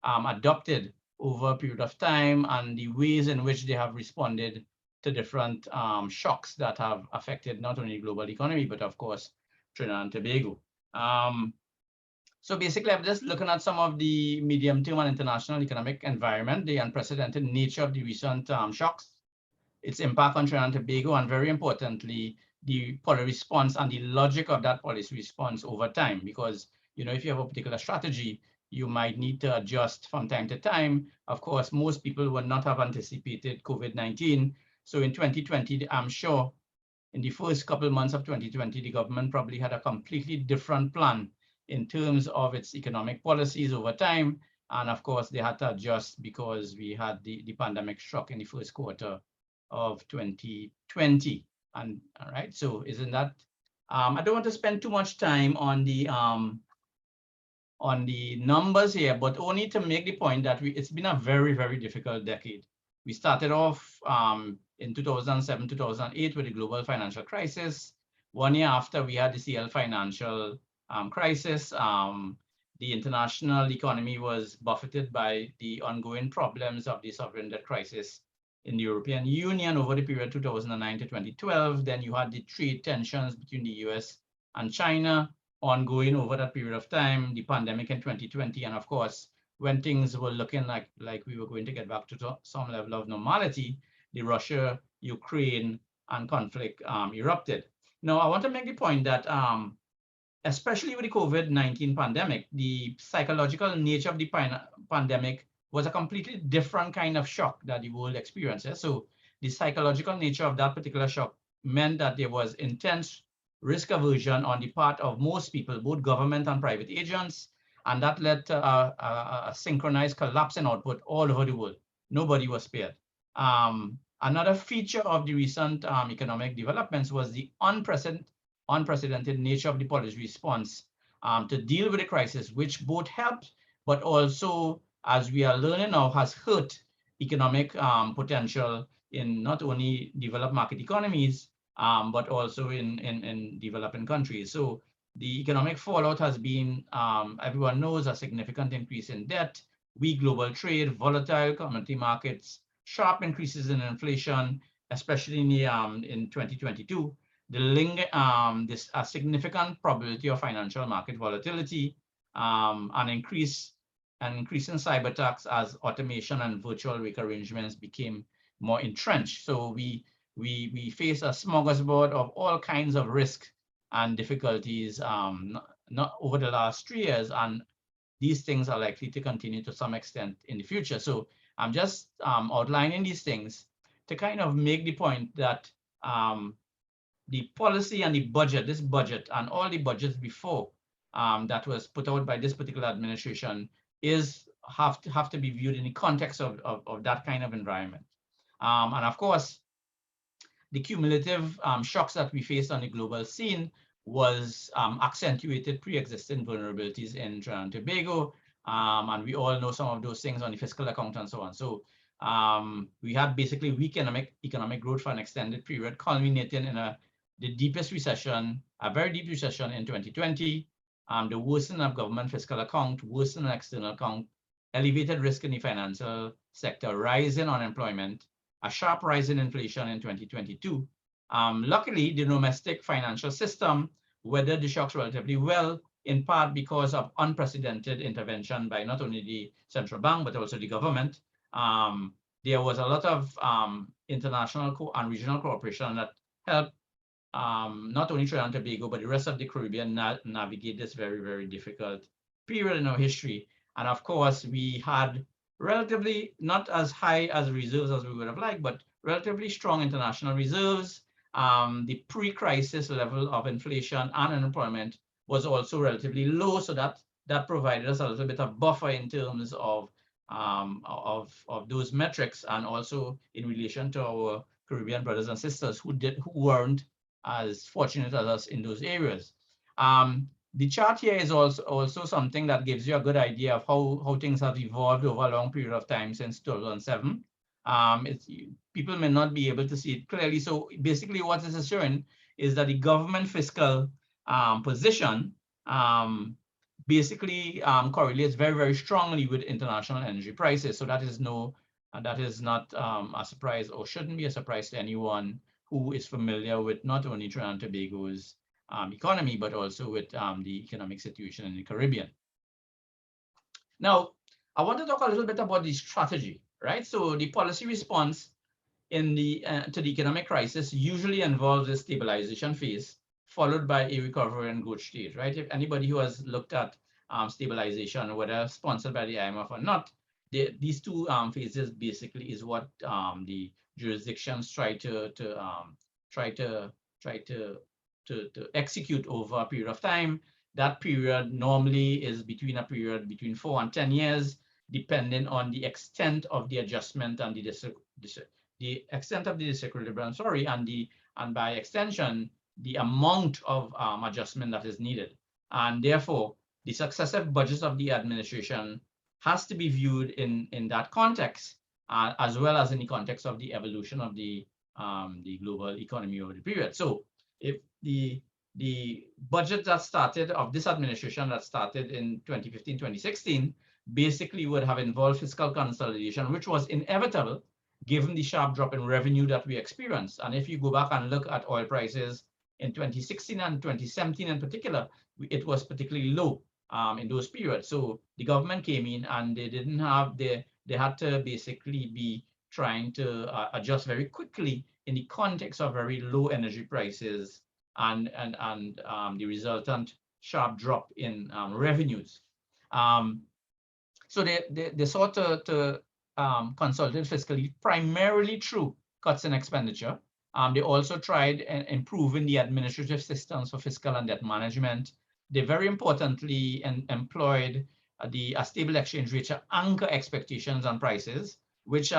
Speaker 4: adopted over a period of time and the ways in which they have responded to different shocks that have affected not only the global economy, but of course, Trinidad and Tobago. So basically, I'm just looking at some of the medium-term and international economic environment, the unprecedented nature of the recent shocks, its impact on Trinidad and Tobago, and very importantly, the policy response and the logic of that policy response over time. Because if you have a particular strategy, you might need to adjust from time to time. Of course, most people would not have anticipated COVID-19. So in 2020, I'm sure in the first couple of months of 2020, the government probably had a completely different plan in terms of its economic policies over time. And of course, they had to adjust because we had the pandemic struck in the first quarter of 2020. And all right, so isn't that, I don't want to spend too much time on the numbers here, but only to make the point that it's been a very, very difficult decade. We started off in 2007, 2008 with the global financial crisis. 1 year after, we had the CL financial crisis. The international economy was buffeted by the ongoing problems of the sovereign debt crisis in the European Union over the period 2009 to 2012. Then you had the trade tensions between the US and China ongoing over that period of time, the pandemic in 2020, and of course, when things were looking like we were going to get back to some level of normality, the Russia, Ukraine, and conflict erupted. Now, I want to make the point that especially with the COVID-19 pandemic, the psychological nature of the pandemic was a completely different kind of shock that the world experiences. So the psychological nature of that particular shock meant that there was intense risk aversion on the part of most people, both government and private agents, and that led to a synchronized collapse in output all over the world. Nobody was spared. Another feature of the recent economic developments was the unprecedented nature of the policy response to deal with the crisis, which both helped, but also, as we are learning now, has hurt economic potential in not only developed market economies, but also in developing countries. So the economic fallout has been, everyone knows, a significant increase in debt, weak global trade, volatile commodity markets, sharp increases in inflation, especially in 2022. This a significant probability of financial market volatility, an increase in cyber attacks as automation and virtual wake arrangements became more entrenched. So we face a smorgasbord of all kinds of risk and difficulties not over the last 3 years, and these things are likely to continue to some extent in the future. So I'm just outlining these things to kind of make the point that the policy and the budget, this budget and all the budgets before that was put out by this particular administration have to be viewed in the context of that kind of environment. And of course, the cumulative shocks that we faced on the global scene was accentuated pre-existing vulnerabilities in Trinidad and Tobago. And we all know some of those things on the fiscal account and so on. So we had basically weak economic growth for an extended period, culminating in the deepest recession, a very deep recession in 2020, the worsening of government fiscal account, worsening external account, elevated risk in the financial sector, rise in unemployment, a sharp rise in inflation in 2022. Luckily, the domestic financial system weathered the shocks relatively well, in part because of unprecedented intervention by not only the central bank, but also the government. There was a lot of international and regional cooperation that helped not only Trinidad and Tobago, but the rest of the Caribbean navigate this very, very difficult period in our history. And of course, we had relatively not as high as reserves as we would have liked, but relatively strong international reserves. The pre-crisis level of inflation and unemployment was also relatively low, so that provided us a little bit of buffer in terms of those metrics, and also in relation to our Caribbean brothers and sisters who weren't as fortunate as us in those areas. The chart here is also something that gives you a good idea of how things have evolved over a long period of time since 2007. People may not be able to see it clearly. So basically what this is showing is that the government fiscal position basically correlates very, very strongly with international energy prices. So that is not a surprise, or shouldn't be a surprise to anyone who is familiar with not only Trinidad and Tobago's economy, but also with the economic situation in the Caribbean. Now, I want to talk a little bit about the strategy, right? So the policy response to the economic crisis usually involves a stabilization phase, followed by a recovery and growth stage, right? If anybody who has looked at stabilization, whether sponsored by the IMF or not, these two phases basically is what the jurisdictions try to execute over a period of time. That period normally is between 4 and 10 years, depending on the extent of the adjustment and the extent of the disequilibrium, and by extension, the amount of adjustment that is needed. And therefore, the successive budgets of the administration has to be viewed in that context, as well as in the context of the evolution of the global economy over the period. So if the budget that started of this administration that started in 2015, 2016, basically would have involved fiscal consolidation, which was inevitable given the sharp drop in revenue that we experienced. And if you go back and look at oil prices in 2016 and 2017 in particular, it was particularly low in those periods. So the government came in and they had to basically be trying to adjust very quickly in the context of very low energy prices and the resultant sharp drop in revenues. So they sought to consolidate fiscally, primarily through cuts in expenditure. They also tried improving the administrative systems for fiscal and debt management. They very importantly employed a stable exchange rate to anchor expectations on prices, which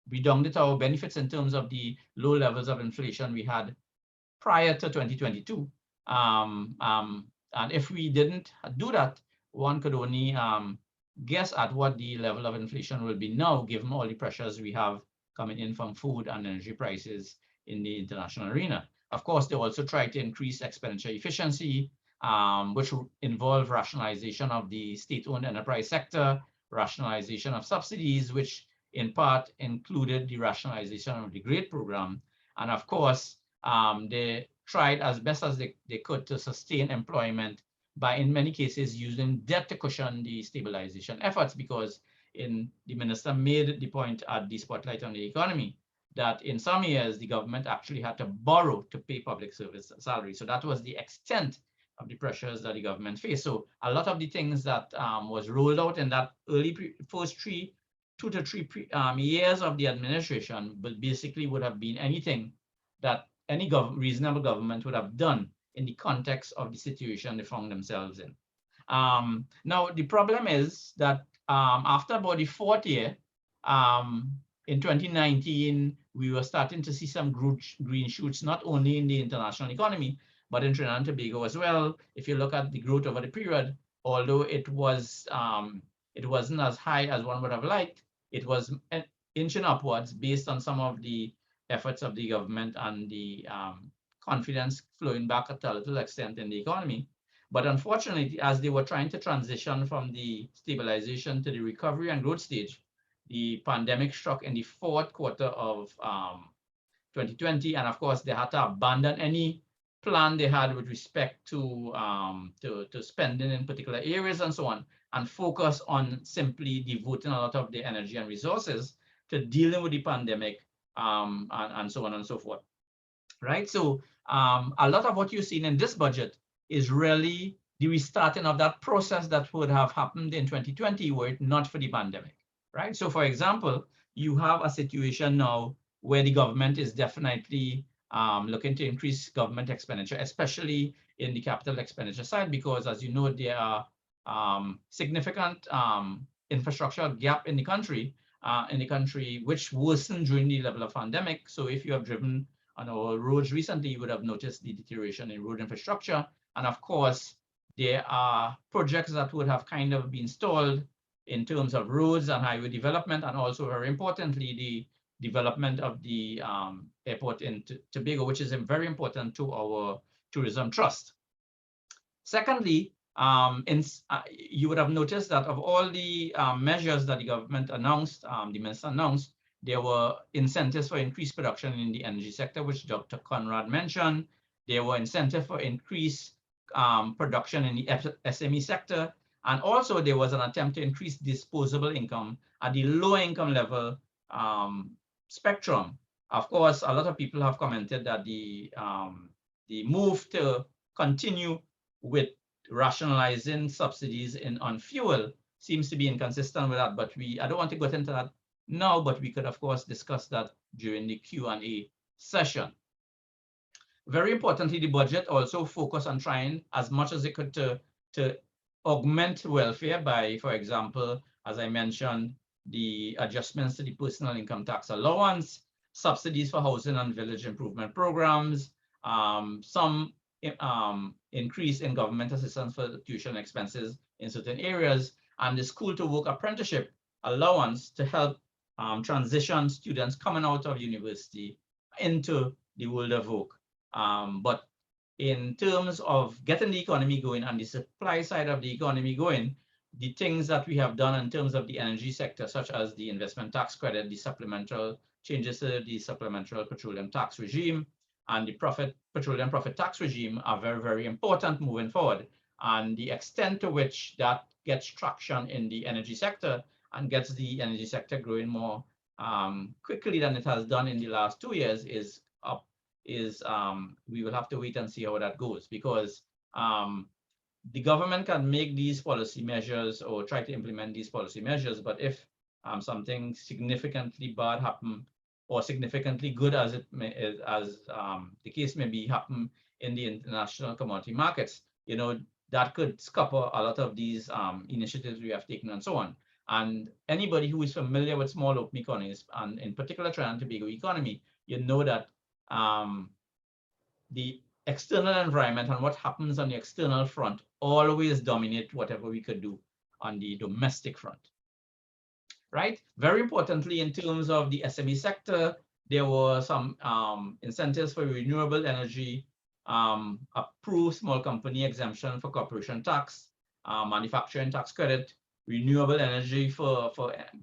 Speaker 4: redounded to our benefits in terms of the low levels of inflation we had prior to 2022. And if we didn't do that, one could only guess at what the level of inflation will be now, given all the pressures we have coming in from food and energy prices in the international arena. Of course, they also try to increase expenditure efficiency, which will involve rationalization of the state-owned enterprise sector, rationalization of subsidies, which in part included the rationalization of the GRADE program. And of course, they tried as best as they could to sustain employment by, in many cases, using debt to cushion the stabilization efforts, because the minister made the point at the spotlight on the economy that in some years, the government actually had to borrow to pay public service salaries. So that was the extent of the pressures that the government faced. So a lot of the things that was rolled out in that first 2 to 3 years of the administration, but basically would have been anything that any reasonable government would have done in the context of the situation they found themselves in. Now, the problem is that after about the 4th year, in 2019, we were starting to see some green shoots, not only in the international economy, but in Trinidad and Tobago as well. If you look at the growth over the period, although it wasn't as high as one would have liked, it was inching upwards based on some of the efforts of the government and the confidence flowing back to a little extent in the economy. But unfortunately, as they were trying to transition from the stabilization to the recovery and growth stage, the pandemic struck in the 4th quarter of 2020. And of course, they had to abandon any plan they had with respect to spending in particular areas and so on, and focus on simply devoting a lot of their energy and resources to dealing with the pandemic and so on and so forth. Right? So a lot of what you're seeing in this budget is really the restarting of that process that would have happened in 2020 were it not for the pandemic. Right? So for example, you have a situation now where the government is definitely looking to increase government expenditure, especially in the capital expenditure side, because as you know, there are significant infrastructure gap in the country, which worsened during the level of pandemic. So if you have driven on our roads recently, you would have noticed the deterioration in road infrastructure. And of course, there are projects that would have kind of been stalled in terms of roads and highway development, and also very importantly, the development of the airport in Tobago, which is very important to our tourism trust. Secondly, you would have noticed that of all the measures that the government announced, the minister announced, there were incentives for increased production in the energy sector, which Dr. Conrad mentioned. There were incentives for increased production in the SME sector. And also there was an attempt to increase disposable income at the low income level spectrum. Of course, a lot of people have commented that the move to continue with rationalizing subsidies on fuel seems to be inconsistent with that. But I don't want to go into that now, but we could, of course, discuss that during the Q&A session. Very importantly, the budget also focused on trying as much as it could to augment welfare by, for example, as I mentioned, the adjustments to the personal income tax allowance, subsidies for housing and village improvement programs, some increase in government assistance for tuition expenses in certain areas, and the school to work apprenticeship allowance to help transition students coming out of university into the world of work. But in terms of getting the economy going and the supply side of the economy going, the things that we have done in terms of the energy sector, such as the investment tax credit, the supplemental changes to the supplemental petroleum tax regime, and the petroleum profit tax regime are very, very important moving forward. And the extent to which that gets traction in the energy sector and gets the energy sector growing more quickly than it has done in the last 2 years we will have to wait and see how that goes, because the government can make these policy measures or try to implement these policy measures, but if something significantly bad happen or significantly good as the case may be happen in the international commodity markets, that could scupper a lot of these initiatives we have taken and so on. And anybody who is familiar with small open economies, and in particular Trinidad and Tobago economy, you know that the external environment and what happens on the external front always dominate whatever we could do on the domestic front, right? Very importantly, in terms of the SME sector, there were some incentives for renewable energy, approved small company exemption for corporation tax, manufacturing tax credit, renewable energy for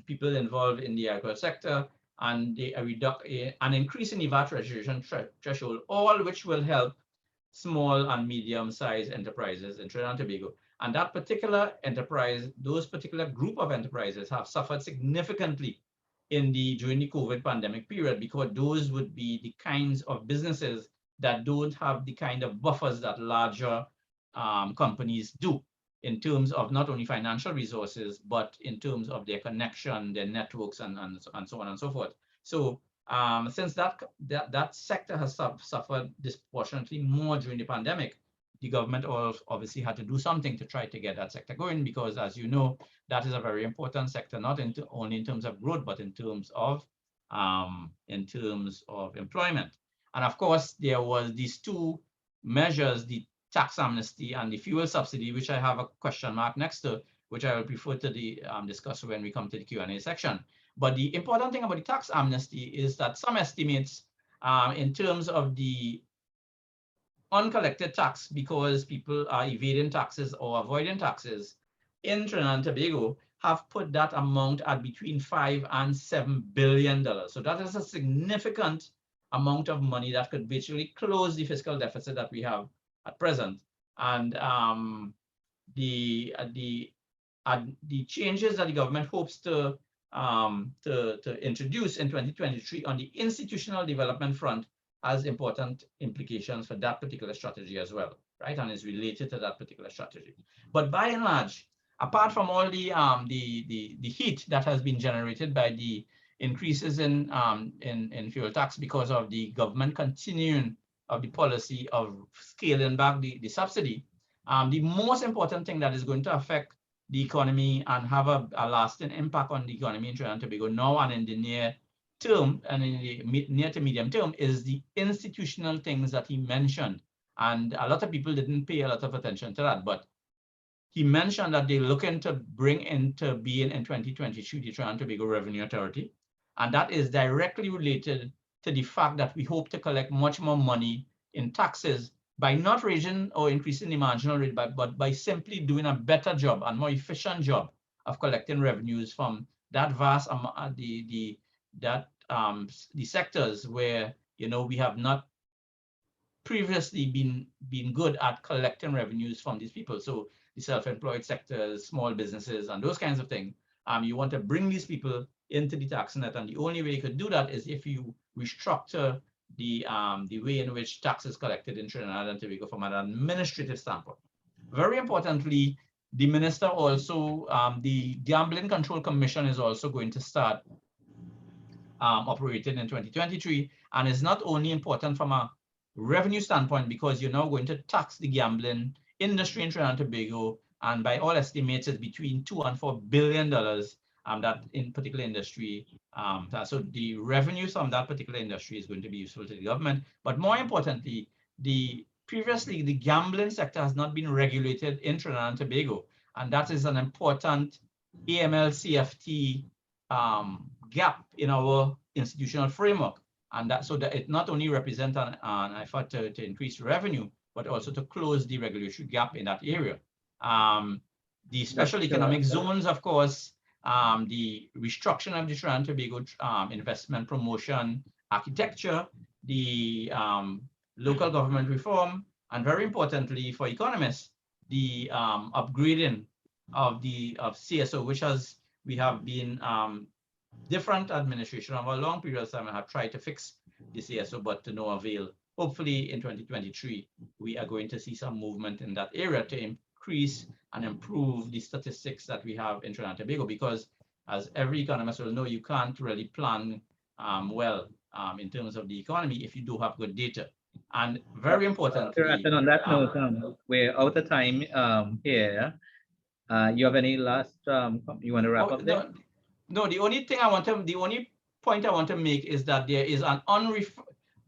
Speaker 4: people involved in the agricultural sector, and an increase in the VAT registration threshold, all which will help small and medium-sized enterprises in Trinidad and Tobago. And that particular enterprise, those particular group of enterprises have suffered significantly during the COVID pandemic period, because those would be the kinds of businesses that don't have the kind of buffers that larger companies do in terms of not only financial resources, but in terms of their connection, their networks, and so on and so forth. So since that sector has suffered disproportionately more during the pandemic, the government obviously had to do something to try to get that sector going, because, as you know, that is a very important sector, not only in terms of growth, but in terms of employment. And of course, there was these two measures, the tax amnesty and the fuel subsidy, which I have a question mark next to, which I will prefer to discuss when we come to the Q&A section. But the important thing about the tax amnesty is that some estimates in terms of the uncollected tax, because people are evading taxes or avoiding taxes in Trinidad and Tobago, have put that amount at between $5 and $7 billion. So that is a significant amount of money that could virtually close the fiscal deficit that we have at present. And the changes that the government hopes to introduce in 2023 on the institutional development front has important implications for that particular strategy as well, right? And is related to that particular strategy. But by and large, apart from all the heat that has been generated by the increases in fuel tax because of the government continuing of the policy of scaling back the subsidy, the most important thing that is going to affect the economy and have a lasting impact on the economy in Trinidad and Tobago now and in the near term and in the near to medium term is the institutional things that he mentioned. And a lot of people didn't pay a lot of attention to that, but he mentioned that they're looking to bring into being in 2022 the Trinidad and Tobago Revenue Authority. And that is directly related to the fact that we hope to collect much more money in taxes by not raising or increasing the marginal rate, but by simply doing a better job and more efficient job of collecting revenues from that vast the sectors where, you know, we have not previously been good at collecting revenues from these people. So the self-employed sectors, small businesses, and those kinds of things. You want to bring these people into the tax net, and the only way you could do that is if you restructure the way in which tax is collected in Trinidad and Tobago from an administrative standpoint. Very importantly, the minister also, the Gambling Control Commission is also going to start operating in 2023, and is not only important from a revenue standpoint because you're now going to tax the gambling industry in Trinidad and Tobago, and by all estimates, it's between $2 and $4 billion that in particular industry. So the revenues from that particular industry is going to be useful to the government. But more importantly, previously the gambling sector has not been regulated in Trinidad and Tobago, and that is an important AML-CFT gap in our institutional framework. And that so that it not only represents an effort to increase revenue, but also to close the regulatory gap in that area. The special economic zones, of course, the restructuring of the Trinidad and Tobago investment promotion architecture, the local government reform, and very importantly for economists, the upgrading of CSO, which we have been different administration over a long period of time and have tried to fix the CSO, but to no avail. Hopefully in 2023, we are going to see some movement in that area to increase and improve the statistics that we have in Trinidad and Tobago, because as every economist will know, you can't really plan well in terms of the economy if you do have good data. And very importantly,
Speaker 1: on that note, we're out of time here. You have any last, you want to wrap up there?
Speaker 4: No, the only point I want to make is that there is an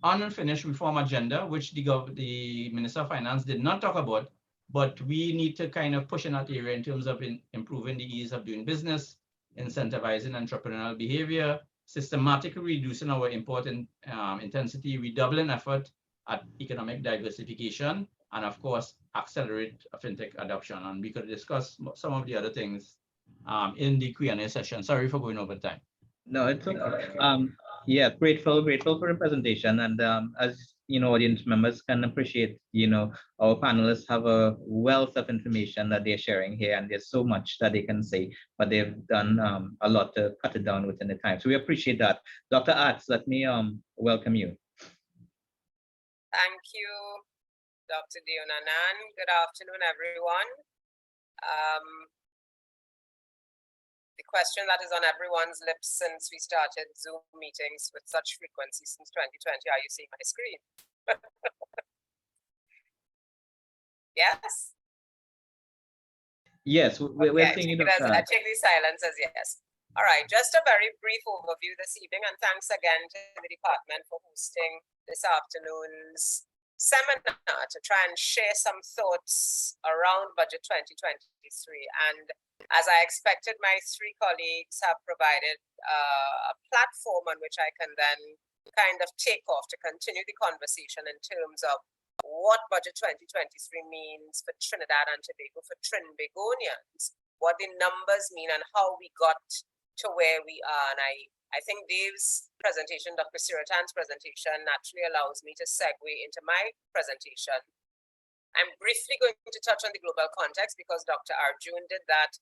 Speaker 4: unfinished reform agenda, which the Minister of Finance did not talk about, but we need to kind of push in that area in terms of improving the ease of doing business, incentivizing entrepreneurial behavior, systematically reducing our import intensity, redoubling effort at economic diversification, and of course, accelerate fintech adoption. And we could discuss some of the other things in the Q&A session. Sorry for going over time.
Speaker 1: No, it's okay. Yeah, grateful for the presentation, and as you know, audience members can appreciate, our panelists have a wealth of information that they're sharing here, and there's so much that they can say, but they've done a lot to cut it down within the time. So we appreciate that. Dr. Attzs, let me welcome you.
Speaker 5: Thank you, Dr. Deonanan. Good afternoon, everyone. The question that is on everyone's lips since we started Zoom meetings with such frequency since 2020, are you seeing my screen? Yes?
Speaker 1: Yes, we're seeing you.
Speaker 5: I take the silence as yes. All right, just a very brief overview this evening, and thanks again to the department for hosting this afternoon's seminar to try and share some thoughts around Budget 2023. And as I expected, my three colleagues have provided a platform on which I can then kind of take off to continue the conversation in terms of what Budget 2023 means for Trinidad and Tobago, for Trinbagonians, what the numbers mean and how we got to where we are. And I think Dave's presentation, Dr. Seerattan's presentation, naturally allows me to segue into my presentation. I'm briefly going to touch on the global context because Dr. Arjoon did that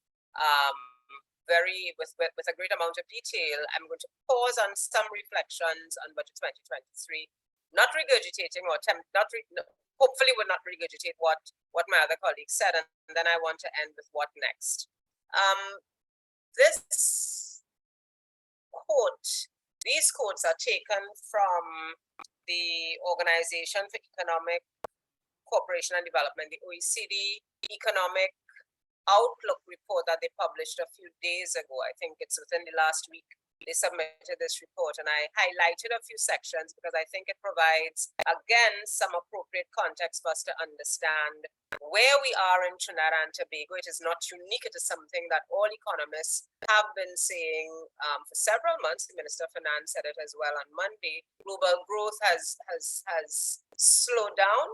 Speaker 5: with a great amount of detail. I'm going to pause on some reflections on Budget 2023, not regurgitating or hopefully will not regurgitate what my other colleagues said, and then I want to end with what next. These quotes are taken from the Organization for Economic Cooperation and Development, the OECD Economic Outlook report that they published a few days ago. I think it's within the last week they submitted this report, and I highlighted a few sections because I think it provides, again, some appropriate context for us to understand where we are in Trinidad and Tobago. It is not unique. It is something that all economists have been saying for several months. The Minister of Finance said it as well on Monday. Global growth has slowed down.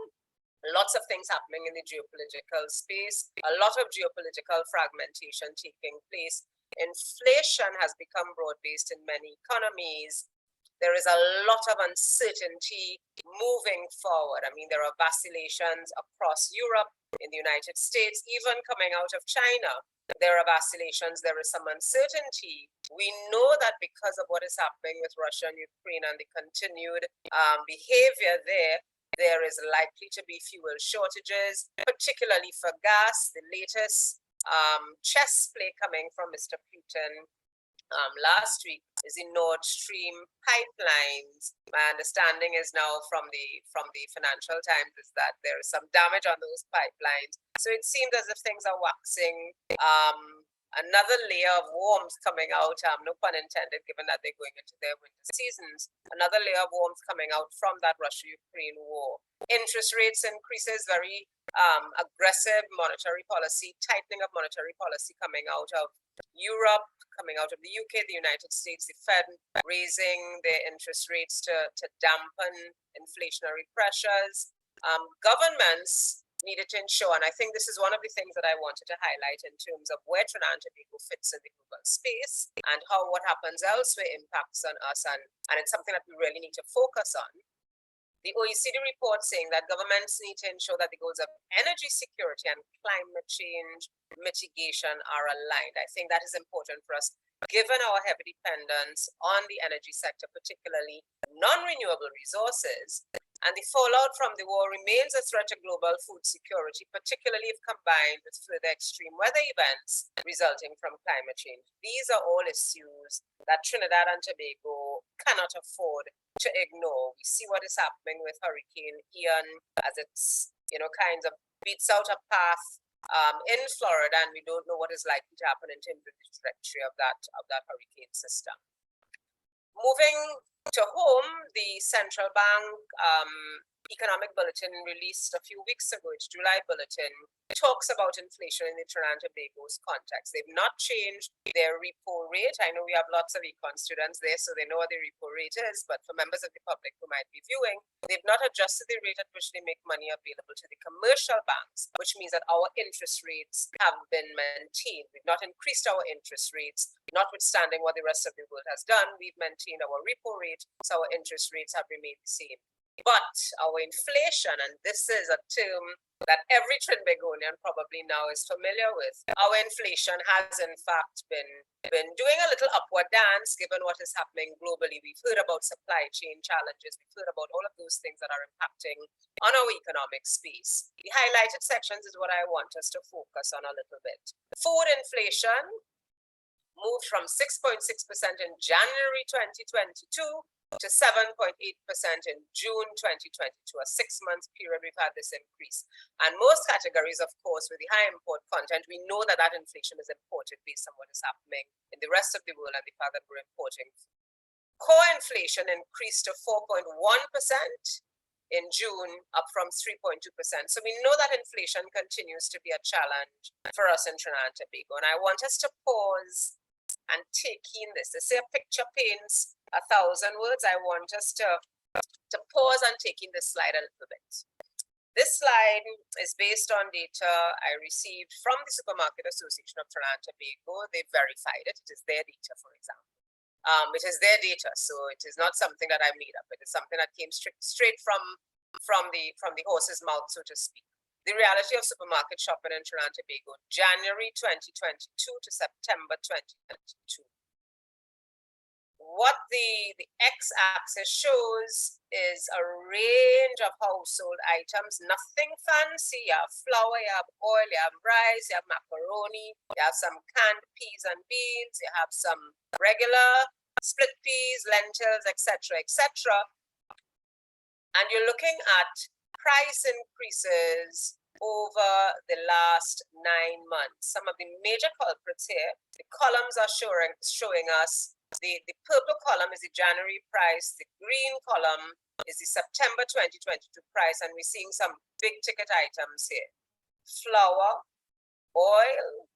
Speaker 5: Lots of things happening in the geopolitical space, a lot of geopolitical fragmentation taking place. Inflation has become broad-based in many economies. There is a lot of uncertainty moving forward. I mean, there are vacillations across Europe, in the United States, even coming out of China. There are vacillations, there is some uncertainty. We know that because of what is happening with Russia and Ukraine and the continued behavior there is likely to be fuel shortages, particularly for gas. The latest chess play coming from Mr. Putin last week is the Nord Stream pipelines. My understanding is now from the Financial Times is that there is some damage on those pipelines. So it seems as if things are waxing. Another layer of warmth coming out, no pun intended, given that they're going into their winter seasons. Another layer of warmth coming out from that Russia-Ukraine war. Interest rates increases, very aggressive monetary policy, tightening of monetary policy coming out of Europe, coming out of the UK, the United States, the Fed raising their interest rates to dampen inflationary pressures. Governments needed to ensure, and I think this is one of the things that I wanted to highlight in terms of where Trinidad and Tobago fits in the global space and how what happens elsewhere impacts on us, and it's something that we really need to focus on. The OECD report saying that governments need to ensure that the goals of energy security and climate change mitigation are aligned. I think that is important for us, given our heavy dependence on the energy sector, particularly non-renewable resources. And the fallout from the war remains a threat to global food security, particularly if combined with further extreme weather events resulting from climate change. These are all issues that Trinidad and Tobago cannot afford to ignore. We see what is happening with Hurricane Ian as it's, kind of beats out a path in Florida, and we don't know what is likely to happen in terms of the trajectory of that hurricane system. Moving to whom the central bank economic bulletin released a few weeks ago, its July bulletin, talks about inflation in the Trinidad and Tobago's context. They've not changed their repo rate. I know we have lots of econ students there, so they know what the repo rate is, but for members of the public who might be viewing, they've not adjusted the rate at which they make money available to the commercial banks, which means that our interest rates have been maintained. We've not increased our interest rates, notwithstanding what the rest of the world has done. We've maintained our repo rate, so our interest rates have remained the same. But our inflation, and this is a term that every Trinbagonian probably now is familiar with, our inflation has in fact been doing a little upward dance given what is happening globally. We've heard about supply chain challenges. We've heard about all of those things that are impacting on our economic space. The highlighted sections is what I want us to focus on a little bit. Food inflation moved from 6.6% in January 2022 to 7.8% in June 2022, a 6-month period we've had this increase. And most categories, of course, with the high import content, we know that that inflation is imported based on what is happening in the rest of the world and the fact that we're importing. Core inflation increased to 4.1% in June, up from 3.2%. So we know that inflation continues to be a challenge for us in Trinidad and Tobago. And I want us to pause and take in this. They say a picture paints 1,000 words. I want us to pause and take in this slide a little bit. This slide is based on data I received from the Supermarket Association of Trinidad and Tobago. They verified it. It is their data, for example. It is their data, so it is not something that I made up. It is something that came straight from the horse's mouth, so to speak. The reality of supermarket shopping in Trinidad and Tobago, January 2022 to September 2022. What the x-axis shows is a range of household items, nothing fancy. You have flour, you have oil, you have rice, you have macaroni, you have some canned peas and beans, you have some regular split peas, lentils, etc., etc. And you're looking at price increases over the last 9 months. Some of the major culprits here, the columns are showing us the purple column is the January price, the green column is the September 2022 price, and we're seeing some big ticket items here. Flour, oil,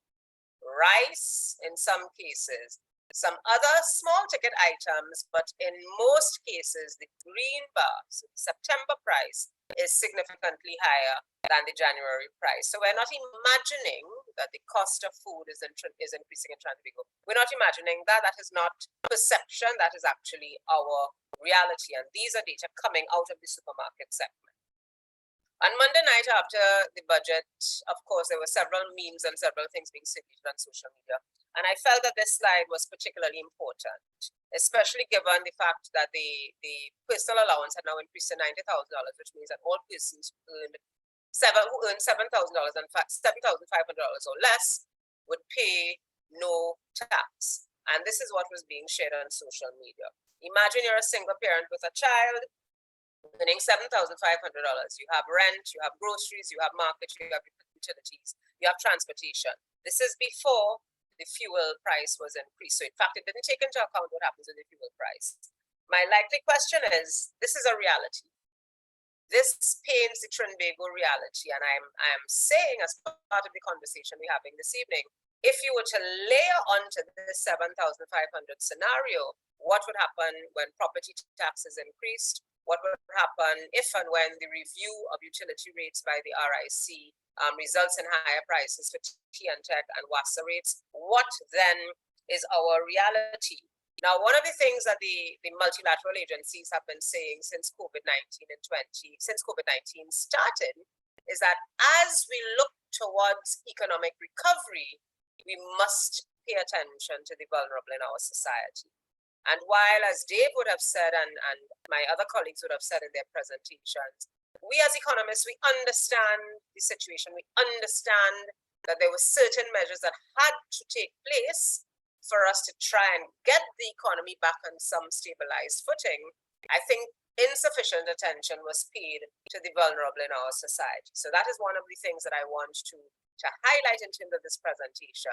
Speaker 5: rice in some cases, some other small ticket items, but in most cases, the green bar, so the September price, is significantly higher than the January price. So we're not imagining that the cost of food is increasing in Trinidad and Tobago. We're not imagining that. That is not perception. That is actually our reality. And these are data coming out of the supermarket segment. On Monday night after the budget, of course, there were several memes and several things being circulated on social media. And I felt that this slide was particularly important, especially given the fact that the personal allowance had now increased to $90,000, which means that all persons who earn $7,000 and $7,500 or less would pay no tax. And this is what was being shared on social media. Imagine you're a single parent with a child, earning $7,500. You have rent, you have groceries, you have market, you have utilities, you have transportation. This is before the fuel price was increased. So in fact, it didn't take into account what happens with the fuel price. My likely question is, this is a reality. This paints the Trinbago reality. And I'm saying, as part of the conversation we're having this evening, if you were to layer onto this 7,500 scenario, what would happen when property taxes increased? What would happen if and when the review of utility rates by the RIC results in higher prices for T&TEC and WASA rates? What then is our reality? Now, one of the things that the multilateral agencies have been saying since COVID-19 started is that as we look towards economic recovery, we must pay attention to the vulnerable in our society. And while, as Dave would have said, and my other colleagues would have said in their presentations, we as economists, we understand the situation. We understand that there were certain measures that had to take place for us to try and get the economy back on some stabilized footing. I think insufficient attention was paid to the vulnerable in our society. So that is one of the things that I want to highlight in terms of this presentation.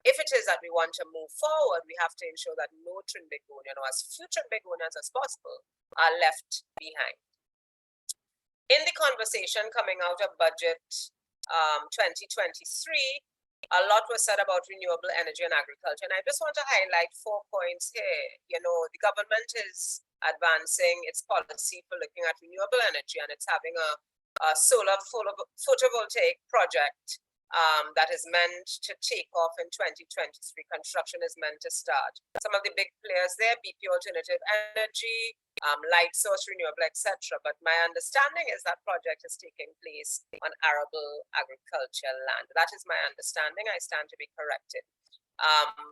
Speaker 5: if it is that we want to move forward, we have to ensure that no Trinbagonian or as few Trinbagonians as possible are left behind. In the conversation coming out of budget 2023, a lot was said about renewable energy and agriculture. And I just want to highlight 4 points here. You know, the government is advancing its policy for looking at renewable energy, and it's having a solar photovoltaic project that is meant to take off in 2023. Construction is meant to start. Some of the big players there, BP Alternative Energy, Light Source Renewable, etc. But my understanding is that project is taking place on arable agricultural land. That is my understanding. I stand to be corrected.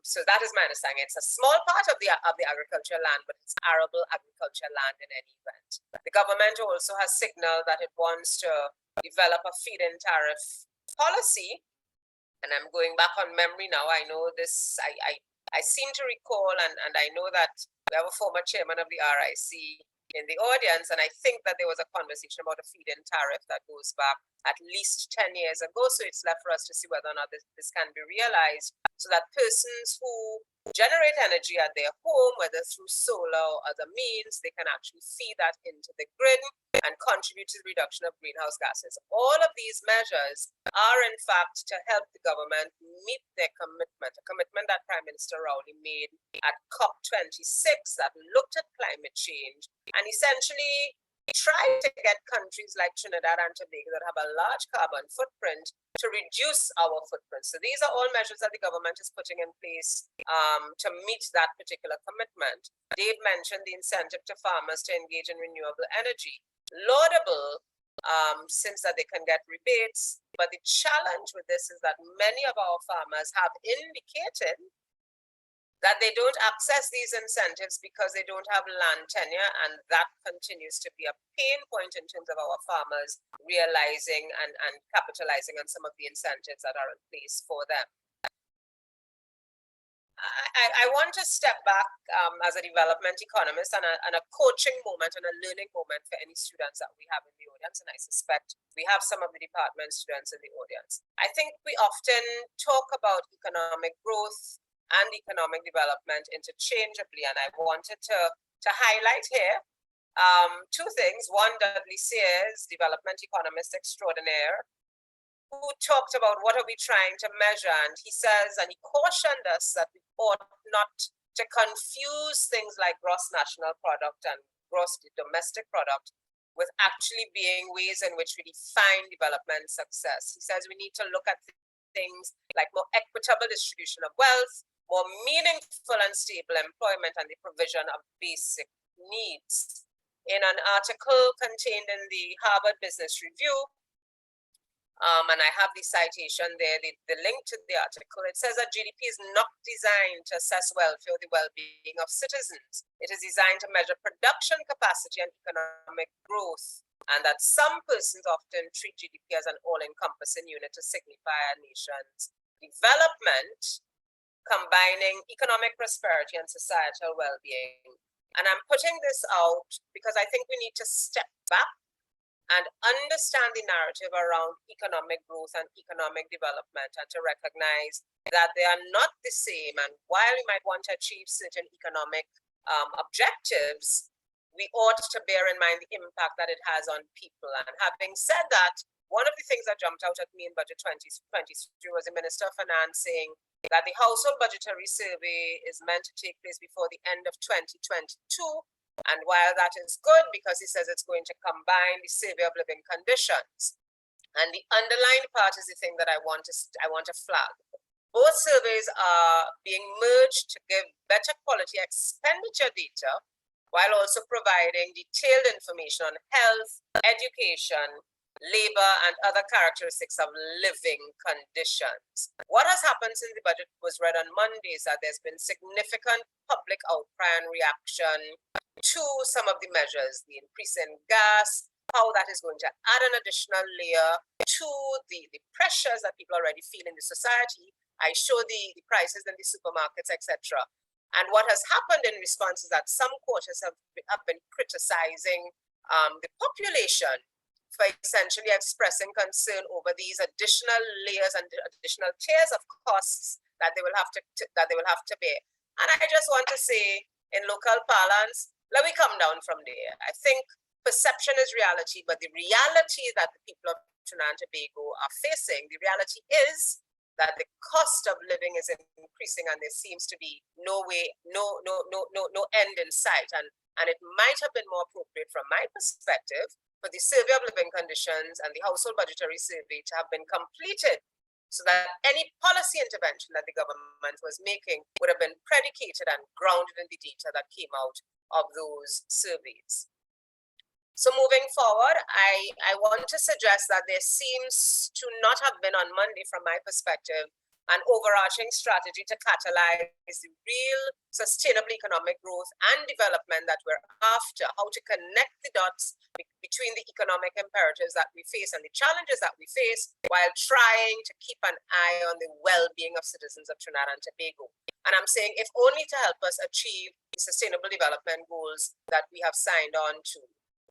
Speaker 5: So that is my understanding. It's a small part of the agricultural land, but it's arable agricultural land in any event. The government also has signaled that it wants to develop a feed-in tariff policy, and I'm going back on memory now. I know this, I seem to recall, and I know that we have a former chairman of the RIC in the audience, and I think that there was a conversation about a feed-in tariff that goes back at least 10 years ago. So it's left for us to see whether or not this can be realized, so that persons who generate energy at their home, whether through solar or other means, they can actually feed that into the grid and contribute to the reduction of greenhouse gases. All of these measures are, in fact, to help the government meet their commitment, a commitment that Prime Minister Rowley made at COP26 that looked at climate change and essentially tried to get countries like Trinidad and Tobago that have a large carbon footprint to reduce our footprint. So these are all measures that the government is putting in place to meet that particular commitment. Dave mentioned the incentive to farmers to engage in renewable energy. Laudable, since that they can get rebates, but the challenge with this is that many of our farmers have indicated that they don't access these incentives because they don't have land tenure, and that continues to be a pain point in terms of our farmers realizing and capitalizing on some of the incentives that are in place for them. I want to step back as a development economist and a coaching moment and a learning moment for any students that we have in the audience, and I suspect we have some of the department students in the audience. I think we often talk about economic growth and economic development interchangeably, and I wanted to highlight here 2 things. One, Dudley Sears, development economist extraordinaire, who talked about what are we trying to measure, and he says, and he cautioned us that we ought not to confuse things like gross national product and gross domestic product with actually being ways in which we define development success. He says we need to look at things like more equitable distribution of wealth, more meaningful and stable employment, and the provision of basic needs. In an article contained in the Harvard Business Review, and I have the citation there, the link to the article, it says that GDP is not designed to assess welfare or the well-being of citizens. It is designed to measure production capacity and economic growth, and that some persons often treat GDP as an all-encompassing unit to signify a nation's development, combining economic prosperity and societal well-being. And I'm putting this out because I think we need to step back and understand the narrative around economic growth and economic development, and to recognize that they are not the same. And while we might want to achieve certain economic objectives, we ought to bear in mind the impact that it has on people. And having said that, one of the things that jumped out at me in Budget 2023 was the Minister of Finance saying that the household budgetary survey is meant to take place before the end of 2022. And while that is good, because he says it's going to combine the survey of living conditions, and the underlying part is the thing that I want to flag. Both surveys are being merged to give better quality expenditure data, while also providing detailed information on health, education, labor, and other characteristics of living conditions. What has happened since the budget was read on Monday is that there's been significant public outcry and reaction to some of the measures, the increase in gas, how that is going to add an additional layer to the pressures that people already feel in the society. I show the prices in the supermarkets, etc. And what has happened in response is that some quarters have been criticizing the population for essentially expressing concern over these additional layers and additional tiers of costs that they will have to bear. And I just want to say, in local parlance, let me come down from there. I think perception is reality, but the reality that the people of Trinidad and Tobago are facing, the reality is that the cost of living is increasing, and there seems to be no end in sight. And it might have been more appropriate from my perspective for the survey of living conditions and the household budgetary survey to have been completed, so that any policy intervention that the government was making would have been predicated and grounded in the data that came out of those surveys. So moving forward, I want to suggest that there seems to not have been on Monday, from my perspective, an overarching strategy to catalyze the real sustainable economic growth and development that we're after, how to connect the dots between the economic imperatives that we face and the challenges that we face, while trying to keep an eye on the well-being of citizens of Trinidad and Tobago. And I'm saying, if only to help us achieve the sustainable development goals that we have signed on to.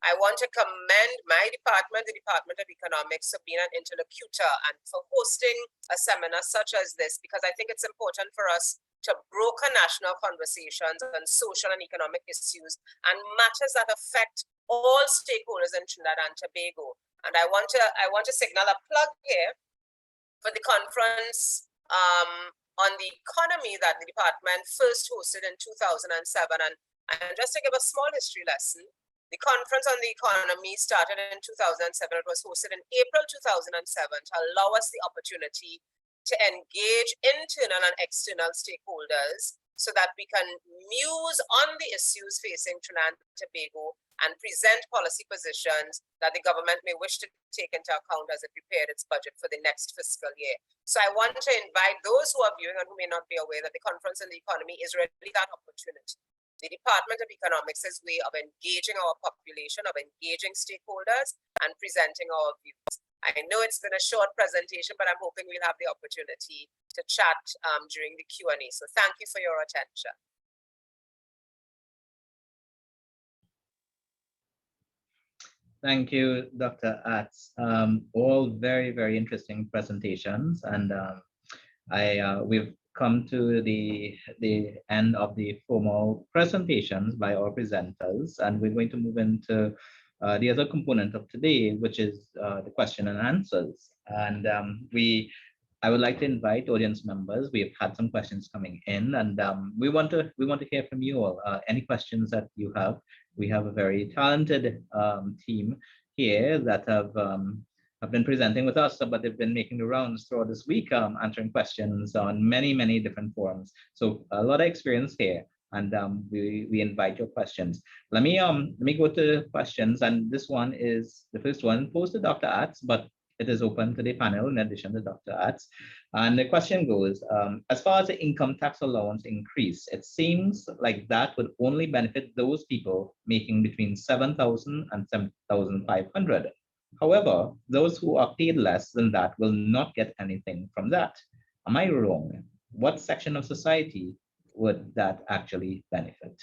Speaker 5: I want to commend my department, the Department of Economics, for being an interlocutor and for hosting a seminar such as this, because I think it's important for us to broker national conversations on social and economic issues and matters that affect all stakeholders in Trinidad and Tobago. And I want to signal a plug here for the conference on the economy that the department first hosted in 2007. And just to give a small history lesson, the conference on the economy started in 2007. It was hosted in April 2007 to allow us the opportunity to engage internal and external stakeholders so that we can muse on the issues facing Trinidad and Tobago and present policy positions that the government may wish to take into account as it prepared its budget for the next fiscal year. So I want to invite those who are viewing and who may not be aware that the conference on the economy is really that opportunity. The Department of Economics' way of engaging our population, of engaging stakeholders and presenting our views. I know it's been a short presentation, but I'm hoping we'll have the opportunity to chat during the Q&A. So thank you for your attention.
Speaker 1: Thank you, Dr. Attzs. All very, very interesting presentations. And we've come to the end of the formal presentations by our presenters, and we're going to move into the other component of today, which is the question and answers. And I would like to invite audience members. We've had some questions coming in, and we want to hear from you all. Any questions that you have. We have a very talented team here that have been presenting with us, but they've been making the rounds throughout this week, answering questions on many different forums. So a lot of experience here, and we invite your questions. Let me go to questions, and this one is the first one posed to Dr. Attzs, but it is open to the panel in addition to Dr. Attzs. And the question goes, as far as the income tax allowance increase, it seems like that would only benefit those people making between $7,000 and $7,500. However, those who are paid less than that will not get anything from that. Am I wrong? What section of society would that actually benefit?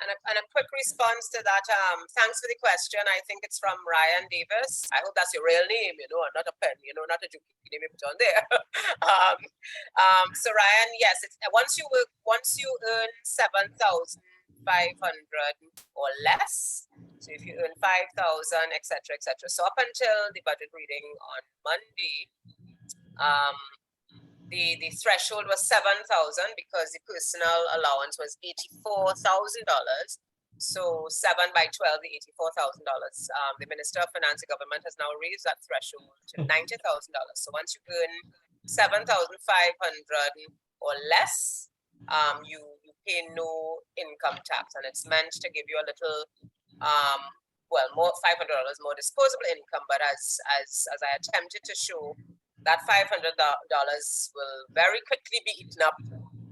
Speaker 5: And a quick response to that. Thanks for the question. I think it's from Ryan Davis. I hope that's your real name, not a pen, not a joke name you put on there. So Ryan, yes, it's once you earn 7,500 or less. So if you earn 5,000, etc., etc. So up until the budget reading on Monday, the threshold was 7,000 because the personal allowance was $84,000. So 7 by 12, the $84,000. The Minister of Finance and Government has now raised that threshold to $90,000. So once you earn 7,500 or less, you pay no income tax, and it's meant to give you a little more $500 more disposable income. But as I attempted to show, that $500 will very quickly be eaten up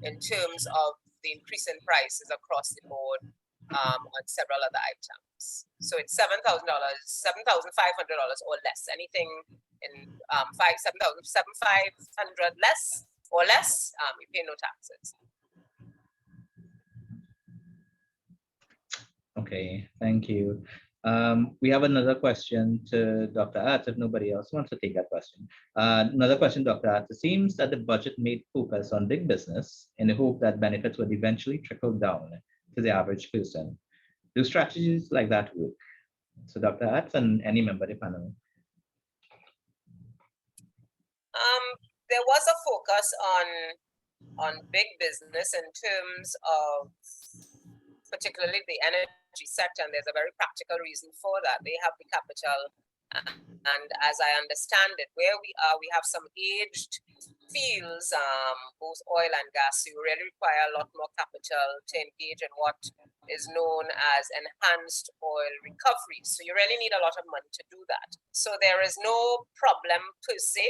Speaker 5: in terms of the increase in prices across the board on several other items. So it's $7,500 or less. Anything in $7,500 less or less, you pay no taxes.
Speaker 1: Okay, thank you. We have another question to Dr. Attzs, if nobody else wants to take that question. Another question, Dr. Attzs. It seems that the budget made focus on big business in the hope that benefits would eventually trickle down to the average person. Do strategies like that work? So Dr. Attzs and any member of the panel.
Speaker 5: There was a focus on big business in terms of particularly the energy sector, and there's a very practical reason for that. They have the capital, and as I understand it, where we are, we have some aged fields, both oil and gas, so you really require a lot more capital to engage in what is known as enhanced oil recovery. So you really need a lot of money to do that. So there is no problem per se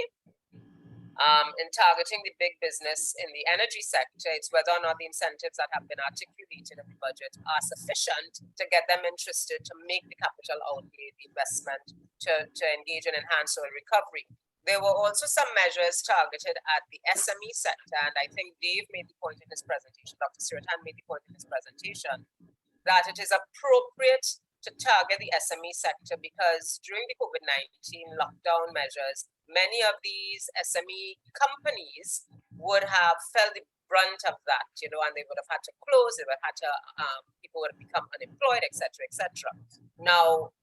Speaker 5: in targeting the big business in the energy sector. It's whether or not the incentives that have been articulated in the budget are sufficient to get them interested to make the capital outlay, the investment to engage in enhanced oil recovery. There were also some measures targeted at the SME sector, and I think Dave made the point in his presentation, Dr. Seerattan made the point in his presentation, that it is appropriate to target the SME sector because during the COVID-19 lockdown measures, many of these SME companies would have felt the brunt of that, and they would have had to close, they would have had to, people would have become unemployed, etc., etc. Now,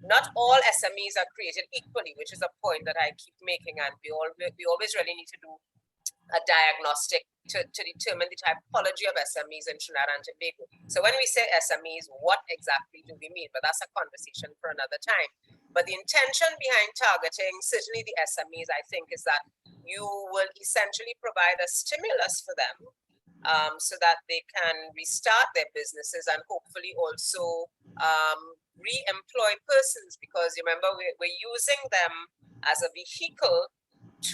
Speaker 5: not all SMEs are created equally, which is a point that I keep making, and we always really need to do a diagnostic to determine the typology of SMEs in Trinidad and Tobago. So when we say SMEs, what exactly do we mean? But that's a conversation for another time. But the intention behind targeting certainly the SMEs, I think, is that you will essentially provide a stimulus for them so that they can restart their businesses and hopefully also re-employ persons, because remember, we're using them as a vehicle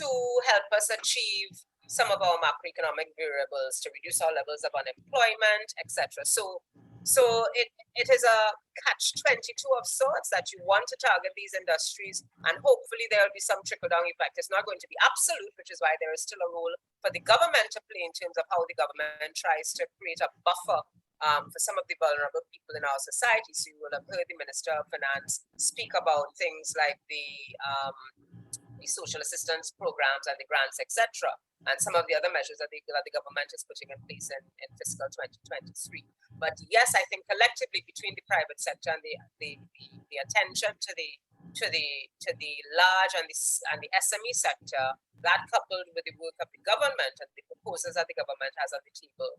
Speaker 5: to help us achieve some of our macroeconomic variables, to reduce our levels of unemployment, etc. So it is a catch-22 of sorts that you want to target these industries, and hopefully there will be some trickle-down effect. It's not going to be absolute, which is why there is still a role for the government to play in terms of how the government tries to create a buffer for some of the vulnerable people in our society. So you will have heard the Minister of Finance speak about things like the social assistance programs and the grants, etc., and some of the other measures that the government is putting in place in fiscal 2023. But yes, I think collectively between the private sector and the attention to the large and the SME sector, that coupled with the work of the government and the proposals that the government has on the table,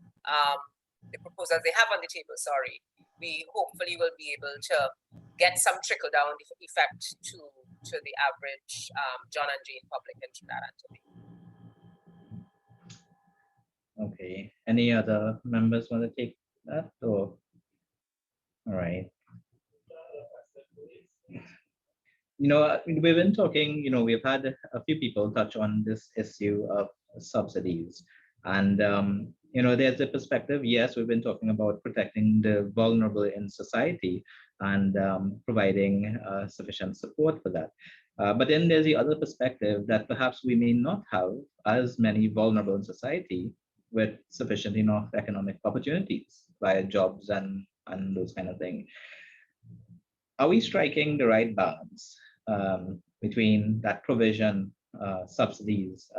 Speaker 5: we hopefully will be able to get some trickle down effect to the average John and Jane public in Trinidad and Tobago.
Speaker 1: Okay. Any other members want to take that? Or all right. We've been talking. We've had a few people touch on this issue of subsidies, and there's a perspective. Yes, we've been talking about protecting the vulnerable in society and providing sufficient support for that. But then there's the other perspective that perhaps we may not have as many vulnerable in society with sufficient enough economic opportunities via jobs and those kind of things. Are we striking the right balance between that provision, subsidies,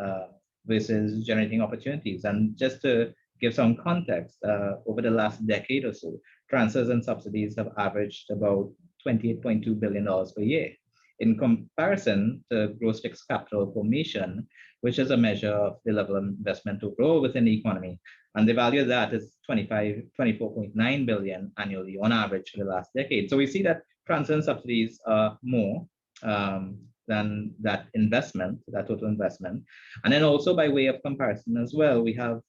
Speaker 1: versus generating opportunities? And just to give some context, over the last decade or so, transfers and subsidies have averaged about $28.2 billion per year. In comparison to gross fixed capital formation, which is a measure of the level of investment overall within the economy, and the value of that is $24.9 billion annually on average for the last decade. So we see that transfer and subsidies are more than that investment, that total investment. And then also by way of comparison as well, we have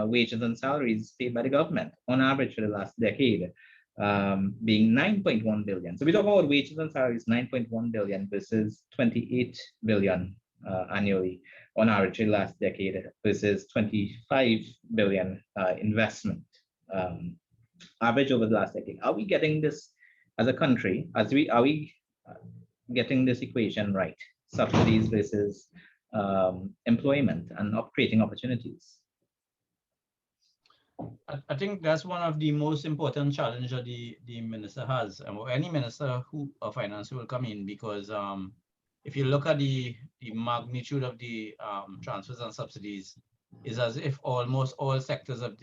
Speaker 1: wages and salaries paid by the government on average for the last decade, being 9.1 billion. So we talk about wages and salaries, 9.1 billion versus 28 billion annually on average in the last decade versus 25 billion investment average over the last decade. Are we getting this as a country? Are we getting this equation right? Subsidies versus employment and creating opportunities.
Speaker 4: I think that's one of the most important challenges that the minister has, or any minister who of finance who will come in, because if you look at the magnitude of the transfers and subsidies, is as if almost all sectors of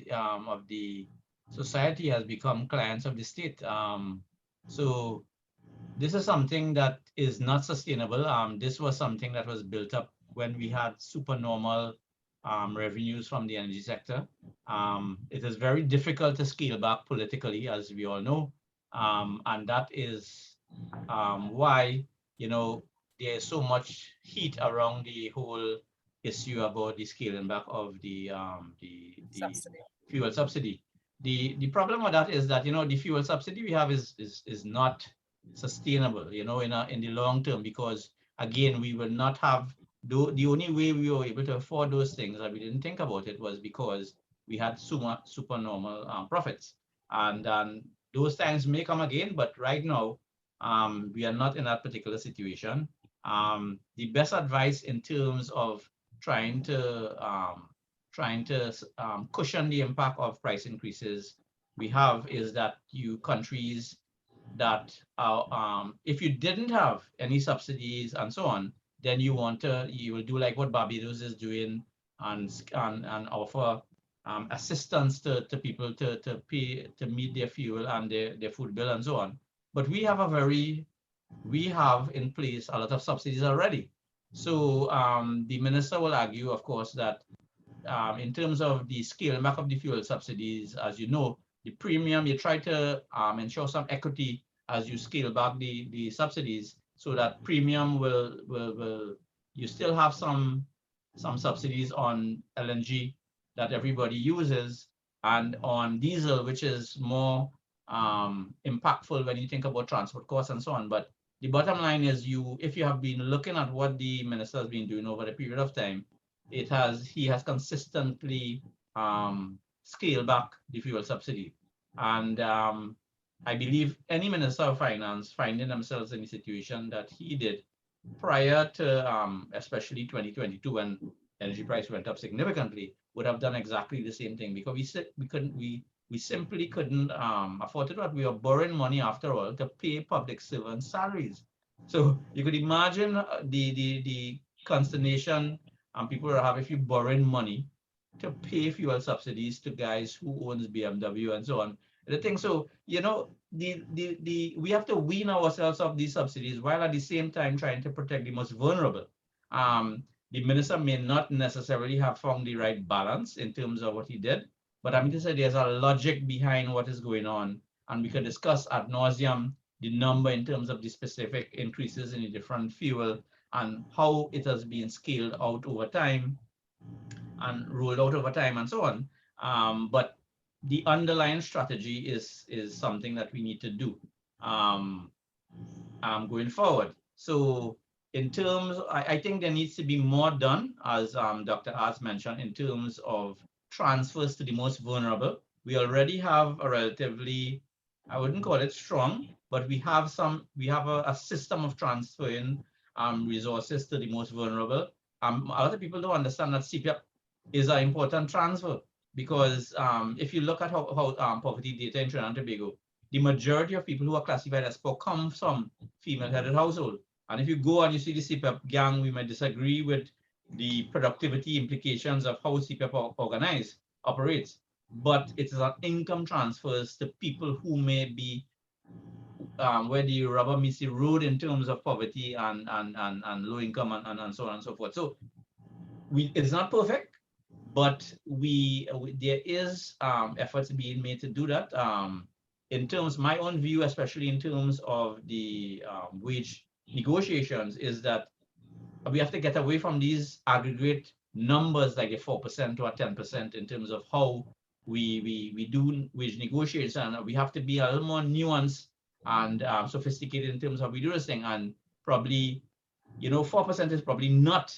Speaker 4: the society has become clients of the state. So this is something that is not sustainable. This was something that was built up when we had supernormal revenues from the energy sector. It is very difficult to scale back politically, as we all know, and that is why, you know, there is so much heat around the whole issue about the scaling back of the
Speaker 5: Subsidy.
Speaker 4: fuel subsidy. The problem with that is that, you know, the fuel subsidy we have is not sustainable, you know, in the long term, because again, we will not have the only way we were able to afford those things that we didn't think about it was because we had supernormal profits, and those times may come again, but right now we are not in that particular situation. The best advice in terms of trying to cushion the impact of price increases we have is that countries that are, if you didn't have any subsidies and so on, then you will do like what Barbados is doing and offer assistance to people to pay to meet their fuel and their food bill and so on. But we have in place a lot of subsidies already. So the minister will argue, of course, that in terms of the scale back of the fuel subsidies, as you know, the premium, you try to ensure some equity as you scale back the subsidies, so that premium will you still have some subsidies on LNG that everybody uses, and on diesel, which is more impactful when you think about transport costs and so on. But the bottom line is, if you have been looking at what the minister has been doing over a period of time, he has consistently scaled back the fuel subsidy. And I believe any minister of finance finding themselves in the situation that he did prior to especially 2022, when energy price went up significantly, would have done exactly the same thing, because we simply couldn't afford to do it. We were borrowing money, after all, to pay public servants' salaries. So you could imagine the consternation people will have if you're borrowing money to pay fuel subsidies to guys who owns BMW and so on. The thing, so, you know, we have to wean ourselves off these subsidies while at the same time trying to protect the most vulnerable. The minister may not necessarily have found the right balance in terms of what he did, but I mean to say there's a logic behind what is going on, and we could discuss ad nauseum the number in terms of the specific increases in the different fuel and how it has been scaled out over time and rolled out over time and so on. But the underlying strategy is something that we need to do going forward. So in terms, I think there needs to be more done, as Dr. Attzs mentioned, in terms of transfers to the most vulnerable. We already have a relatively, I wouldn't call it strong, but we have a system of transferring resources to the most vulnerable. A lot of people don't understand that CPAP is an important transfer, because if you look at how poverty data in Trinidad and Tobago, the majority of people who are classified as poor come from female-headed households. And if you go and you see the CPAP gang, we might disagree with the productivity implications of how CPAP operates, but it is an income transfers to people who may be where the rubber meets the road in terms of poverty and low income and so on and so forth. So it's not perfect, but there is efforts being made to do that. In terms, my own view, especially in terms of the wage negotiations, is that we have to get away from these aggregate numbers like a 4% or 10% in terms of how we do wage negotiations, and we have to be a little more nuanced and sophisticated in terms of how we do this thing. And probably, you know, 4% is probably not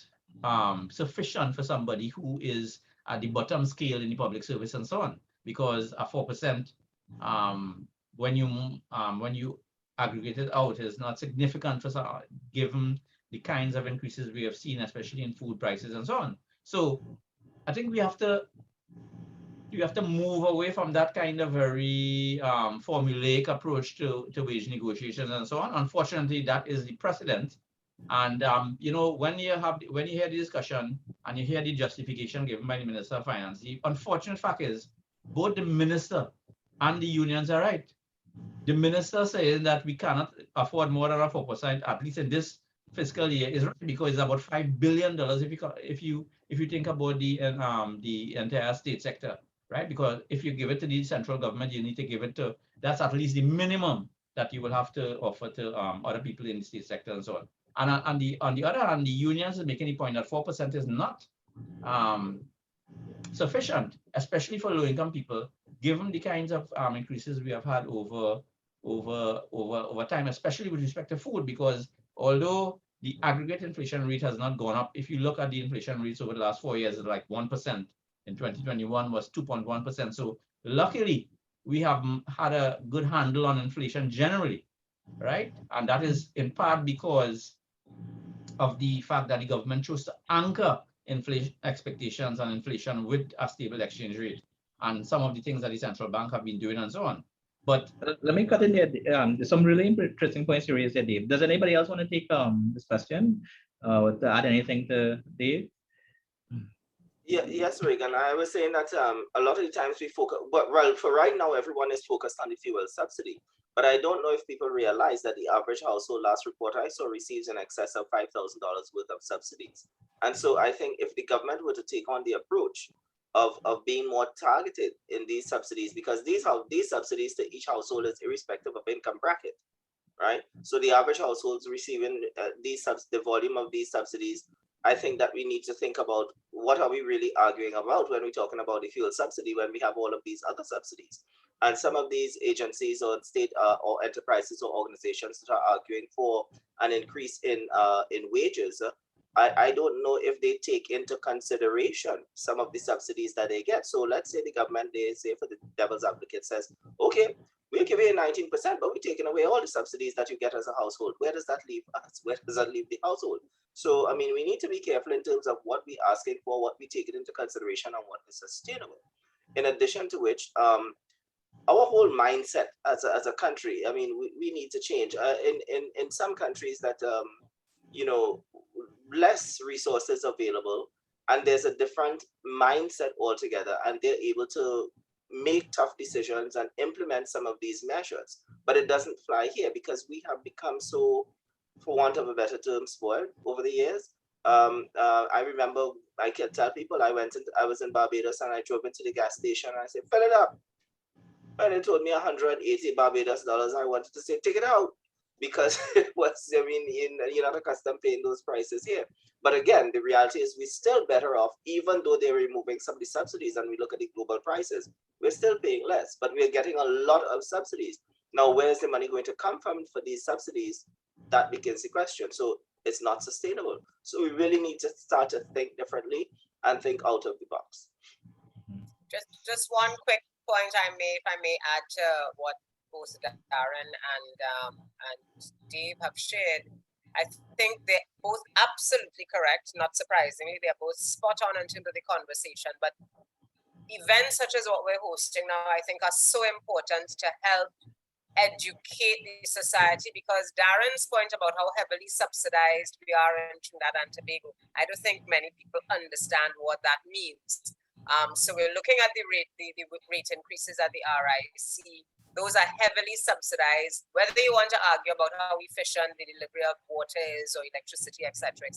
Speaker 4: sufficient for somebody who is at the bottom scale in the public service and so on, because a 4% when you aggregate it out is not significant for some, given the kinds of increases we have seen, especially in food prices and so on. So I think we have to you have to move away from that kind of very formulaic approach to wage negotiations and so on. Unfortunately, that is the precedent. And you know, when you hear the discussion and you hear the justification given by the Minister of Finance, the unfortunate fact is both the minister and the unions are right. The minister saying that we cannot afford more than a 4%, at least in this fiscal year, is right, because it's about $5 billion if you think about the entire state sector, right? Because if you give it to the central government, you need to give it to, that's at least the minimum that you will have to offer to other people in the state sector and so on. And on the other hand, the unions are making the point that 4% is not sufficient, especially for low-income people, given the kinds of increases we have had over time, especially with respect to food, because although the aggregate inflation rate has not gone up, if you look at the inflation rates over the last 4 years, it's like 1%. In 2021 was 2.1%. So luckily, we have had a good handle on inflation generally, right? And that is in part because of the fact that the government chose to anchor inflation expectations and inflation with a stable exchange rate, and some of the things that the central bank have been doing and so on. But
Speaker 1: let me cut in there. There's some really interesting points you raised there, Dave. Does anybody else want to take this question or to add anything to Dave?
Speaker 3: Yeah, yes, Regan. I was saying that a lot of the times we focus, but well, for right now, everyone is focused on the fuel subsidy. But I don't know if people realize that the average household, last report I saw, receives in excess of $5,000 worth of subsidies. And so I think if the government were to take on the approach of being more targeted in these subsidies, because these subsidies to each household is irrespective of income bracket, right? So the average households receiving the volume of these subsidies, I think that we need to think about what are we really arguing about when we're talking about the fuel subsidy when we have all of these other subsidies. And some of these agencies or state or enterprises or organizations that are arguing for an increase in wages, I don't know if they take into consideration some of the subsidies that they get. So let's say the government, they say for the devil's advocate says, okay, we'll give you 19%, but we're taking away all the subsidies that you get as a household. Where does that leave us? Where does that leave the household? So, I mean, we need to be careful in terms of what we're asking for, what we take it into consideration, and what is sustainable. In addition to which, our whole mindset as a country, I mean, we need to change. In some countries that, you know, less resources available, and there's a different mindset altogether, and they're able to make tough decisions and implement some of these measures. But it doesn't fly here because we have become so, for want of a better term, spoiled over the years. I remember I can tell people I was in Barbados and I drove into the gas station and I said, fill it up. And they told me 180 Barbados dollars. I wanted to say, take it out, because it was, I mean, you're not accustomed paying those prices here. But again, the reality is we're still better off, even though they're removing some of the subsidies and we look at the global prices, we're still paying less, but we're getting a lot of subsidies. Now, where's the money going to come from for these subsidies? That begins the question. So it's not sustainable. So we really need to start to think differently and think out of the box.
Speaker 5: Just one quick point if I may add to what both Daren and Dave have shared. I think they're both absolutely correct. Not surprisingly, they're both spot on in terms of the conversation. But events such as what we're hosting now, I think, are so important to help educate the society, because Daren's point about how heavily subsidized we are in Trinidad and Tobago, I don't think many people understand what that means. So we're looking at the rate increases at the RIC. Those are heavily subsidized, whether you want to argue about how efficient the delivery of water is or electricity, etc.,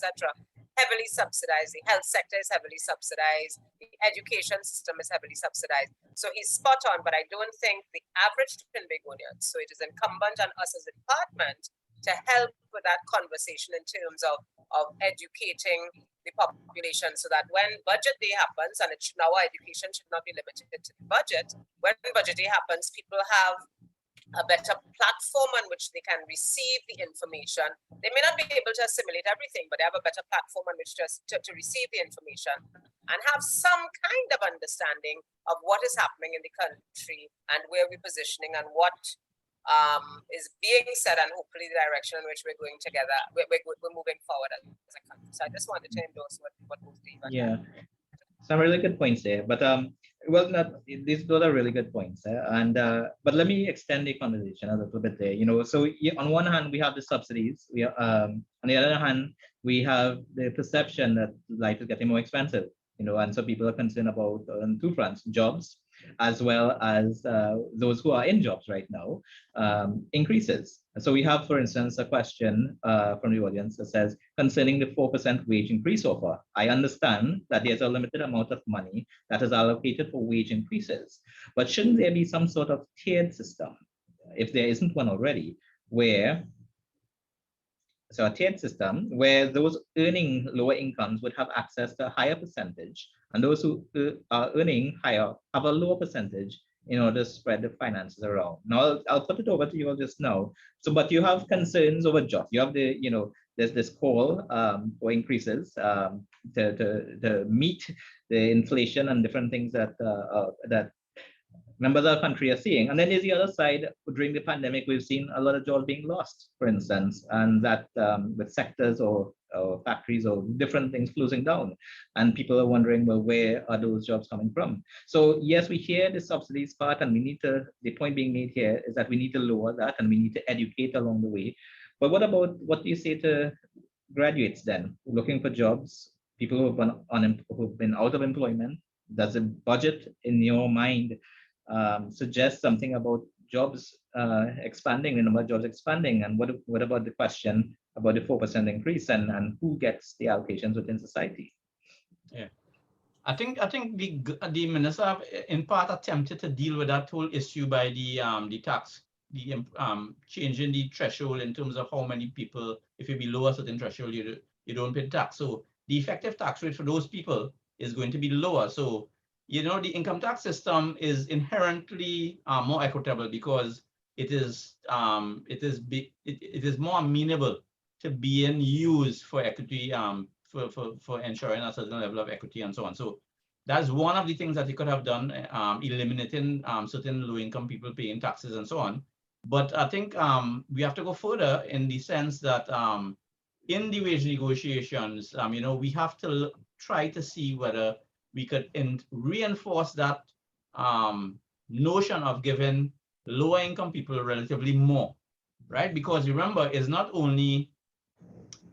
Speaker 5: heavily subsidized. The health sector is heavily subsidized. The education system is heavily subsidized. So he's spot on, but I don't think the average Trinbagonian, so it is incumbent on us as a department to help with that conversation in terms of educating the population, so that when budget day happens, and our education should not be limited to the budget, when budget day happens, people have a better platform on which they can receive the information. They may not be able to assimilate everything, but they have a better platform on which to receive the information and have some kind of understanding of what is happening in the country and where we're positioning and what is being said, and hopefully the direction in which we're going together, we're moving forward as a country. So I just wanted to endorse what both Dave and
Speaker 1: some really good points there. But Well, these those are really good points, and but let me extend the conversation a little bit there. So on one hand we have the subsidies. On the other hand we have the perception that life is getting more expensive. And so people are concerned about on two fronts: jobs, as well as those who are in jobs right now, increases. So we have, for instance, a question from the audience that says, concerning the 4% wage increase offer, I understand that there's a limited amount of money that is allocated for wage increases, but shouldn't there be some sort of tiered system, if there isn't one already, a tiered system where those earning lower incomes would have access to a higher percentage, and those who are earning higher have a lower percentage in order to spread the finances around. Now, I'll put it over to you all just now. So, but you have concerns over jobs. You have there's this call for increases to meet the inflation and different things that members of the country are seeing. And then there's the other side. During the pandemic, we've seen a lot of jobs being lost, for instance, and that with sectors or factories or different things closing down. And people are wondering, well, where are those jobs coming from? So yes, we hear the subsidies part, and the point being made here is that we need to lower that and we need to educate along the way. But what do you say to graduates then, looking for jobs, people who've been out of employment? Does the budget in your mind suggest something about jobs expanding, the number of jobs expanding? And what about the question about the 4% increase and who gets the allocations within society?
Speaker 4: Yeah, I think the minister have in part attempted to deal with that whole issue by the tax, changing the threshold in terms of how many people, if you below a certain threshold, you don't pay tax. So the effective tax rate for those people is going to be lower. So the income tax system is inherently more equitable because it is more amenable to being used for equity, for ensuring a certain level of equity and so on. So that's one of the things that you could have done, eliminating certain low-income people paying taxes and so on. But I think we have to go further in the sense that in the wage negotiations, we have to try to see whether we could reinforce that notion of giving lower income people relatively more, right? Because remember, it's not only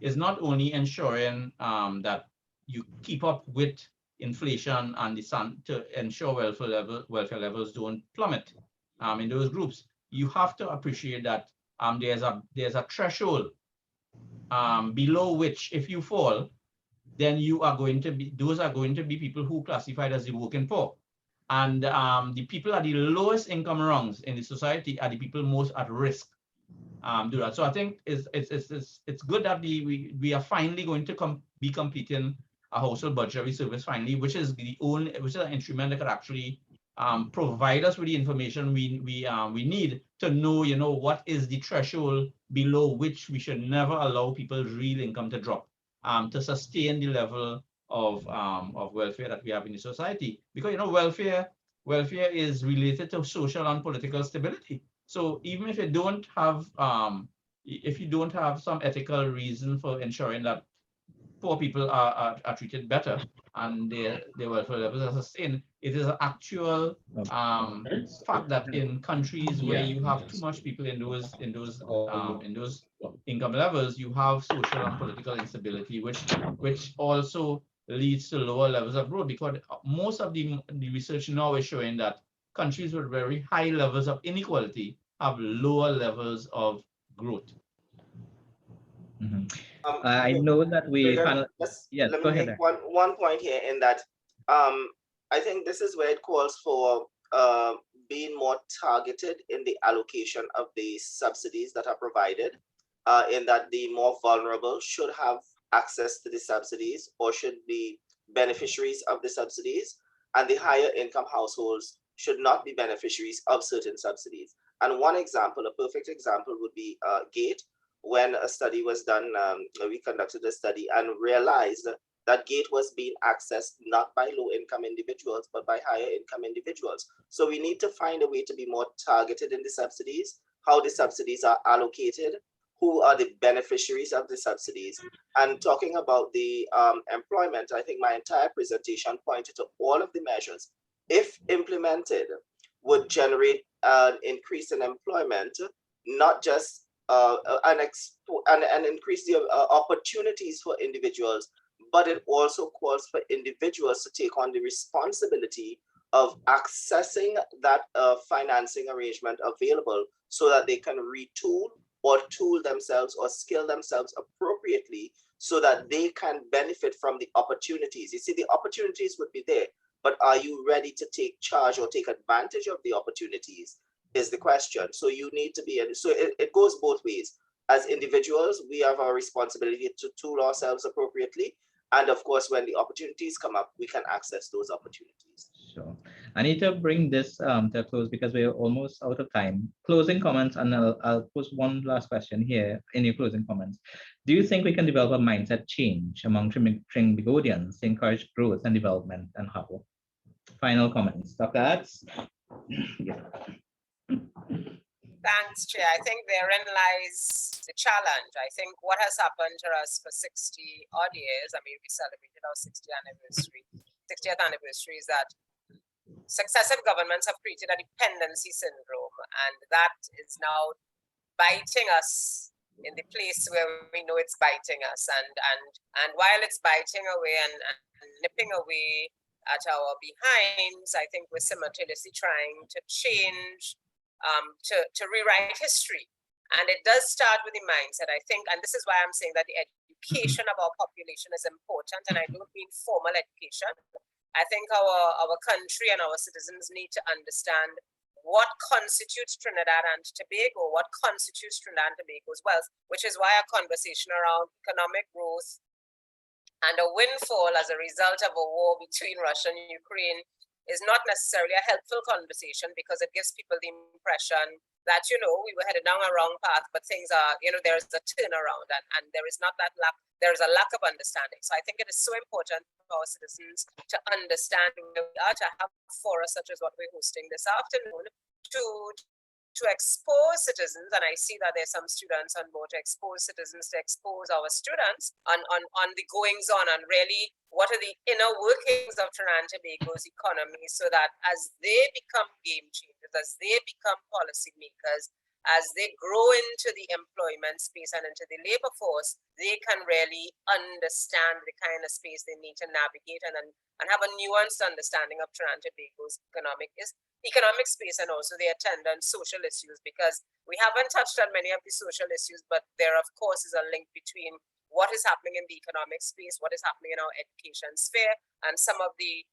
Speaker 4: ensuring that you keep up with inflation and to ensure welfare levels don't plummet in those groups. You have to appreciate that there's a threshold below which, if you fall, then those are going to be people who classified as the working poor. And the people at the lowest income rungs in the society are the people most at risk do that. So I think it's good that we are finally going to be completing a household budgetary service finally, which is an instrument that could actually provide us with the information we need to know, what is the threshold below which we should never allow people's real income to drop. To sustain the level of welfare that we have in the society, because welfare is related to social and political stability. So even if you don't have some ethical reason for ensuring that poor people are treated better and their welfare levels are sustained, it is an actual fact that in countries where you have too much people in those income levels, you have social and political instability, which also leads to lower levels of growth, because most of the research now is showing that countries with very high levels of inequality have lower levels of growth.
Speaker 1: Mm-hmm. I know that we
Speaker 3: Regan,
Speaker 1: yes,
Speaker 3: let
Speaker 1: go
Speaker 3: me
Speaker 1: ahead.
Speaker 3: make one point here in that I think this is where it calls for being more targeted in the allocation of the subsidies that are provided, in that the more vulnerable should have access to the subsidies or should be beneficiaries of the subsidies, and the higher income households should not be beneficiaries of certain subsidies. And one example, a perfect example, would be GATE. When a study was done, we conducted a study and realized that GATE was being accessed not by low-income individuals, but by higher-income individuals. So we need to find a way to be more targeted in the subsidies, how the subsidies are allocated, who are the beneficiaries of the subsidies. And talking about the employment, I think my entire presentation pointed to all of the measures if implemented, would generate an increase in employment, not just and increase the opportunities for individuals, but it also calls for individuals to take on the responsibility of accessing that financing arrangement available so that they can retool or tool themselves or skill themselves appropriately so that they can benefit from the opportunities. You see, the opportunities would be there, but are you ready to take charge or take advantage of the opportunities is the question. So you need to be, so it goes both ways. As individuals, we have our responsibility to tool ourselves appropriately. And of course, when the opportunities come up, we can access those opportunities.
Speaker 1: Sure. I need to bring this to a close because we're almost out of time. Closing comments, and I'll pose one last question here in your closing comments. Do you think we can develop a mindset change among Trinbagonians to encourage growth and development, and how? Final comments, Dr. Attzs.
Speaker 5: Thanks, Chair. I think therein lies the challenge. I think what has happened to us for 60 odd years, I mean, we celebrated our 60th anniversary, is that successive governments have created a dependency syndrome, and that is now biting us in the place where we know it's biting us. And while it's biting away and nipping away at our behinds, I think we're simultaneously trying to change, to rewrite history. And it does start with the mindset, I think, and this is why I'm saying that the education of our population is important, and I don't mean formal education. I think our country and our citizens need to understand what constitutes Trinidad and Tobago, what constitutes Trinidad and Tobago's wealth, which is why a conversation around economic growth and a windfall as a result of a war between Russia and Ukraine is not necessarily a helpful conversation, because it gives people the impression that, you know, we were headed down a wrong path, but things are, you know, there's a turnaround, and there is not that lack, there is a lack of understanding. So I think it is so important for our citizens to understand where we are, to have forums such as what we're hosting this afternoon, to expose citizens, and I see that there's some students on board, to expose citizens, to expose our students on the goings on, and really what are the inner workings of Trinidad and Tobago's economy, so that as they become game changers, as they become policymakers, as they grow into the employment space and into the labor force, they can really understand the kind of space they need to navigate and have a nuanced understanding of Trinidad and Tobago's economic space, and also the attendant social issues, because we haven't touched on many of the social issues, but there of course is a link between what is happening in the economic space, what is happening in our education sphere, and some of the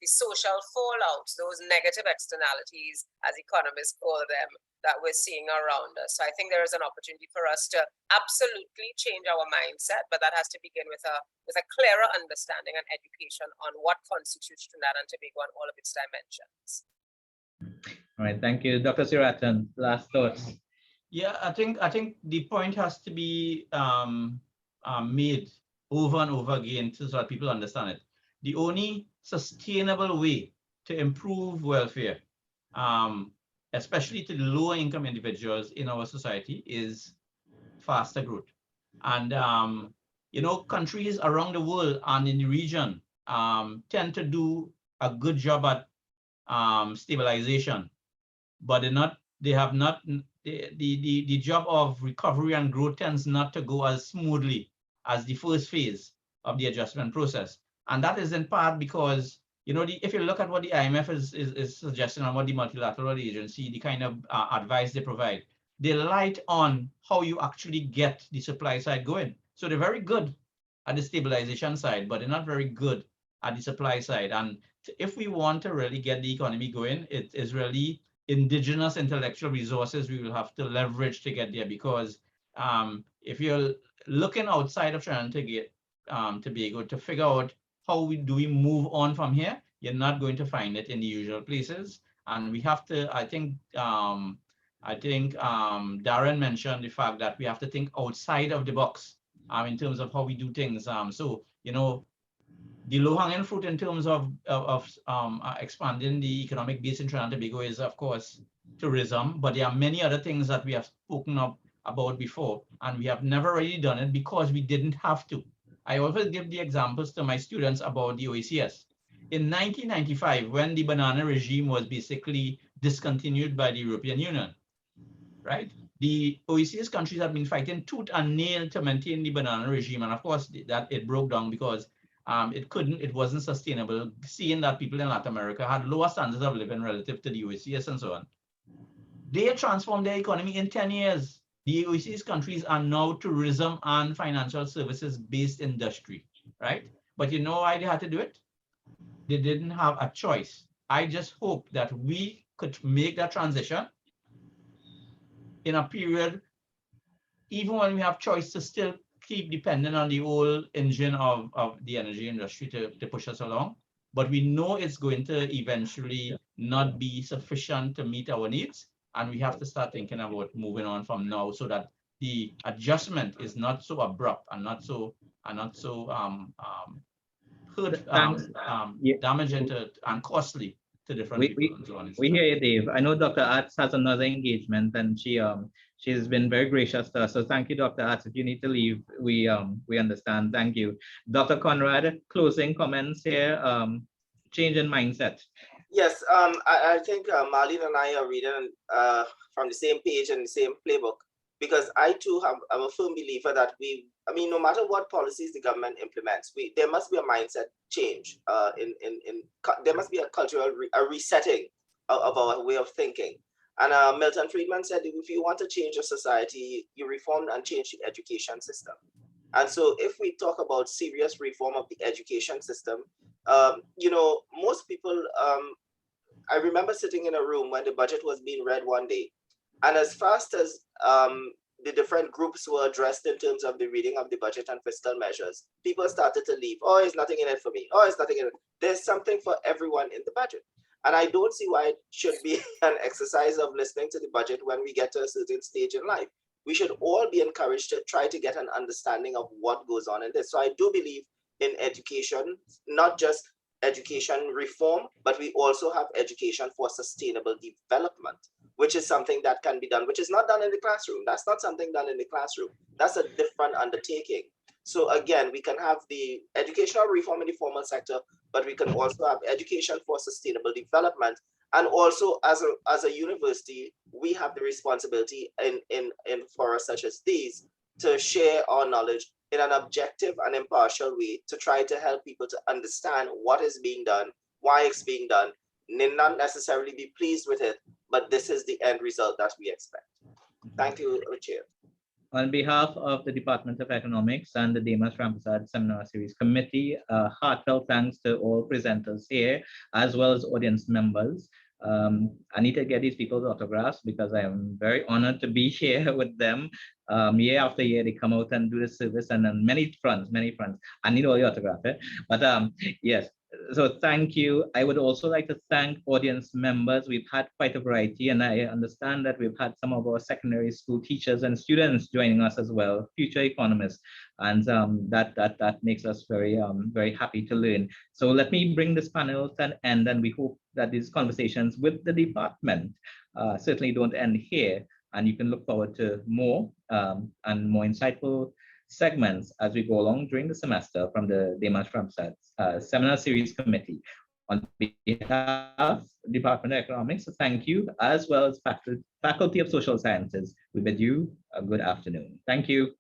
Speaker 5: social fallouts, those negative externalities, as economists call them, that we're seeing around us. So I think there is an opportunity for us to absolutely change our mindset, but that has to begin with a clearer understanding and education on what constitutes Trinidad and Tobago and all of its dimensions.
Speaker 1: All right, thank you. Dr. Seerattan, last thoughts.
Speaker 4: Yeah, I think the point has to be made over and over again so that people understand it. The only sustainable way to improve welfare, especially to the lower income individuals in our society, is faster growth. And, you know, countries around the world and in the region tend to do a good job at stabilization, but the job of recovery and growth tends not to go as smoothly as the first phase of the adjustment process. And that is in part because, you know, if you look at what the IMF is suggesting and what the multilateral agency, the kind of advice they provide, they light on how you actually get the supply side going. So they're very good at the stabilization side, but they're not very good at the supply side. And if we want to really get the economy going, it is really indigenous intellectual resources we will have to leverage to get there, because if you're looking outside of Trinidad and Tobago to figure out how do we move on from here, you're not going to find it in the usual places. And we have to, I think Daren mentioned the fact that we have to think outside of the box in terms of how we do things. So, you know, the low-hanging fruit in terms of expanding the economic base in Trinidad and Tobago is, of course, tourism, but there are many other things that we have spoken about before, and we have never really done it because we didn't have to. I always give the examples to my students about the OECS. in 1995, when the banana regime was basically discontinued by the European Union, right? The OECD's countries have been fighting tooth and nail to maintain the banana regime. And of course, that it broke down because it wasn't sustainable, seeing that people in Latin America had lower standards of living relative to the OECD's and so on. They transformed their economy in 10 years. The OECD's countries are now tourism and financial services based industry, right? But you know why they had to do it? They didn't have a choice. I just hope that we could make that transition in a period, even when we have choice to still keep dependent on the old engine of the energy industry to push us along. But we know it's going to eventually not be sufficient to meet our needs. And we have to start thinking about moving on from now so that the adjustment is not so abrupt and not so damaging and costly to different people. And so on.
Speaker 1: We hear you, Dave. I know Dr. Attzs has another engagement, and she's been very gracious to us. So thank you, Dr. Attzs. If you need to leave, we understand. Thank you, Dr. Conrad. Closing comments here. Change in mindset.
Speaker 3: Yes, I think Marlene and I are reading from the same page and the same playbook, because I too am a firm believer that no matter what policies the government implements, there must be a mindset change. There must be a cultural resetting of our way of thinking. And Milton Friedman said, if you want to change a society, you reform and change the education system. And so if we talk about serious reform of the education system, most people, I remember sitting in a room when the budget was being read one day, and as fast as the different groups were addressed in terms of the reading of the budget and fiscal measures, people started to leave. Oh, there's nothing in it for me. Oh, there's nothing in it. There's something for everyone in the budget. And I don't see why it should be an exercise of listening to the budget when we get to a certain stage in life. We should all be encouraged to try to get an understanding of what goes on in this. So I do believe in education, not just education reform, but we also have education for sustainable development, which is something that can be done, which is not done in the classroom. That's not something done in the classroom. That's a different undertaking. So again, we can have the educational reform in the formal sector, but we can also have education for sustainable development. And also as a university, we have the responsibility in forums such as these to share our knowledge in an objective and impartial way to try to help people to understand what is being done, why it's being done, not necessarily be pleased with it, but this is the end result that we expect. Thank you, Chair.
Speaker 1: On behalf of the Department of Economics and the Demas-Rampersad Seminar Series Committee, heartfelt thanks to all presenters here, as well as audience members. I need to get these people's autographs because I am very honored to be here with them. Year after year, they come out and do the service, and on many fronts. I need all the autographs, but yes. So thank you. I would also like to thank audience members. We've had quite a variety, and I understand that we've had some of our secondary school teachers and students joining us as well, future economists, and that makes us very happy to learn. So let me bring this panel to an end, and we hope that these conversations with the department certainly don't end here, and you can look forward to more and more insightful segments as we go along during the semester from the Demas-Rampersad Seminar Series Committee. On behalf of the Department of Economics, thank you, as well as Faculty of Social Sciences. We bid you a good afternoon. Thank you.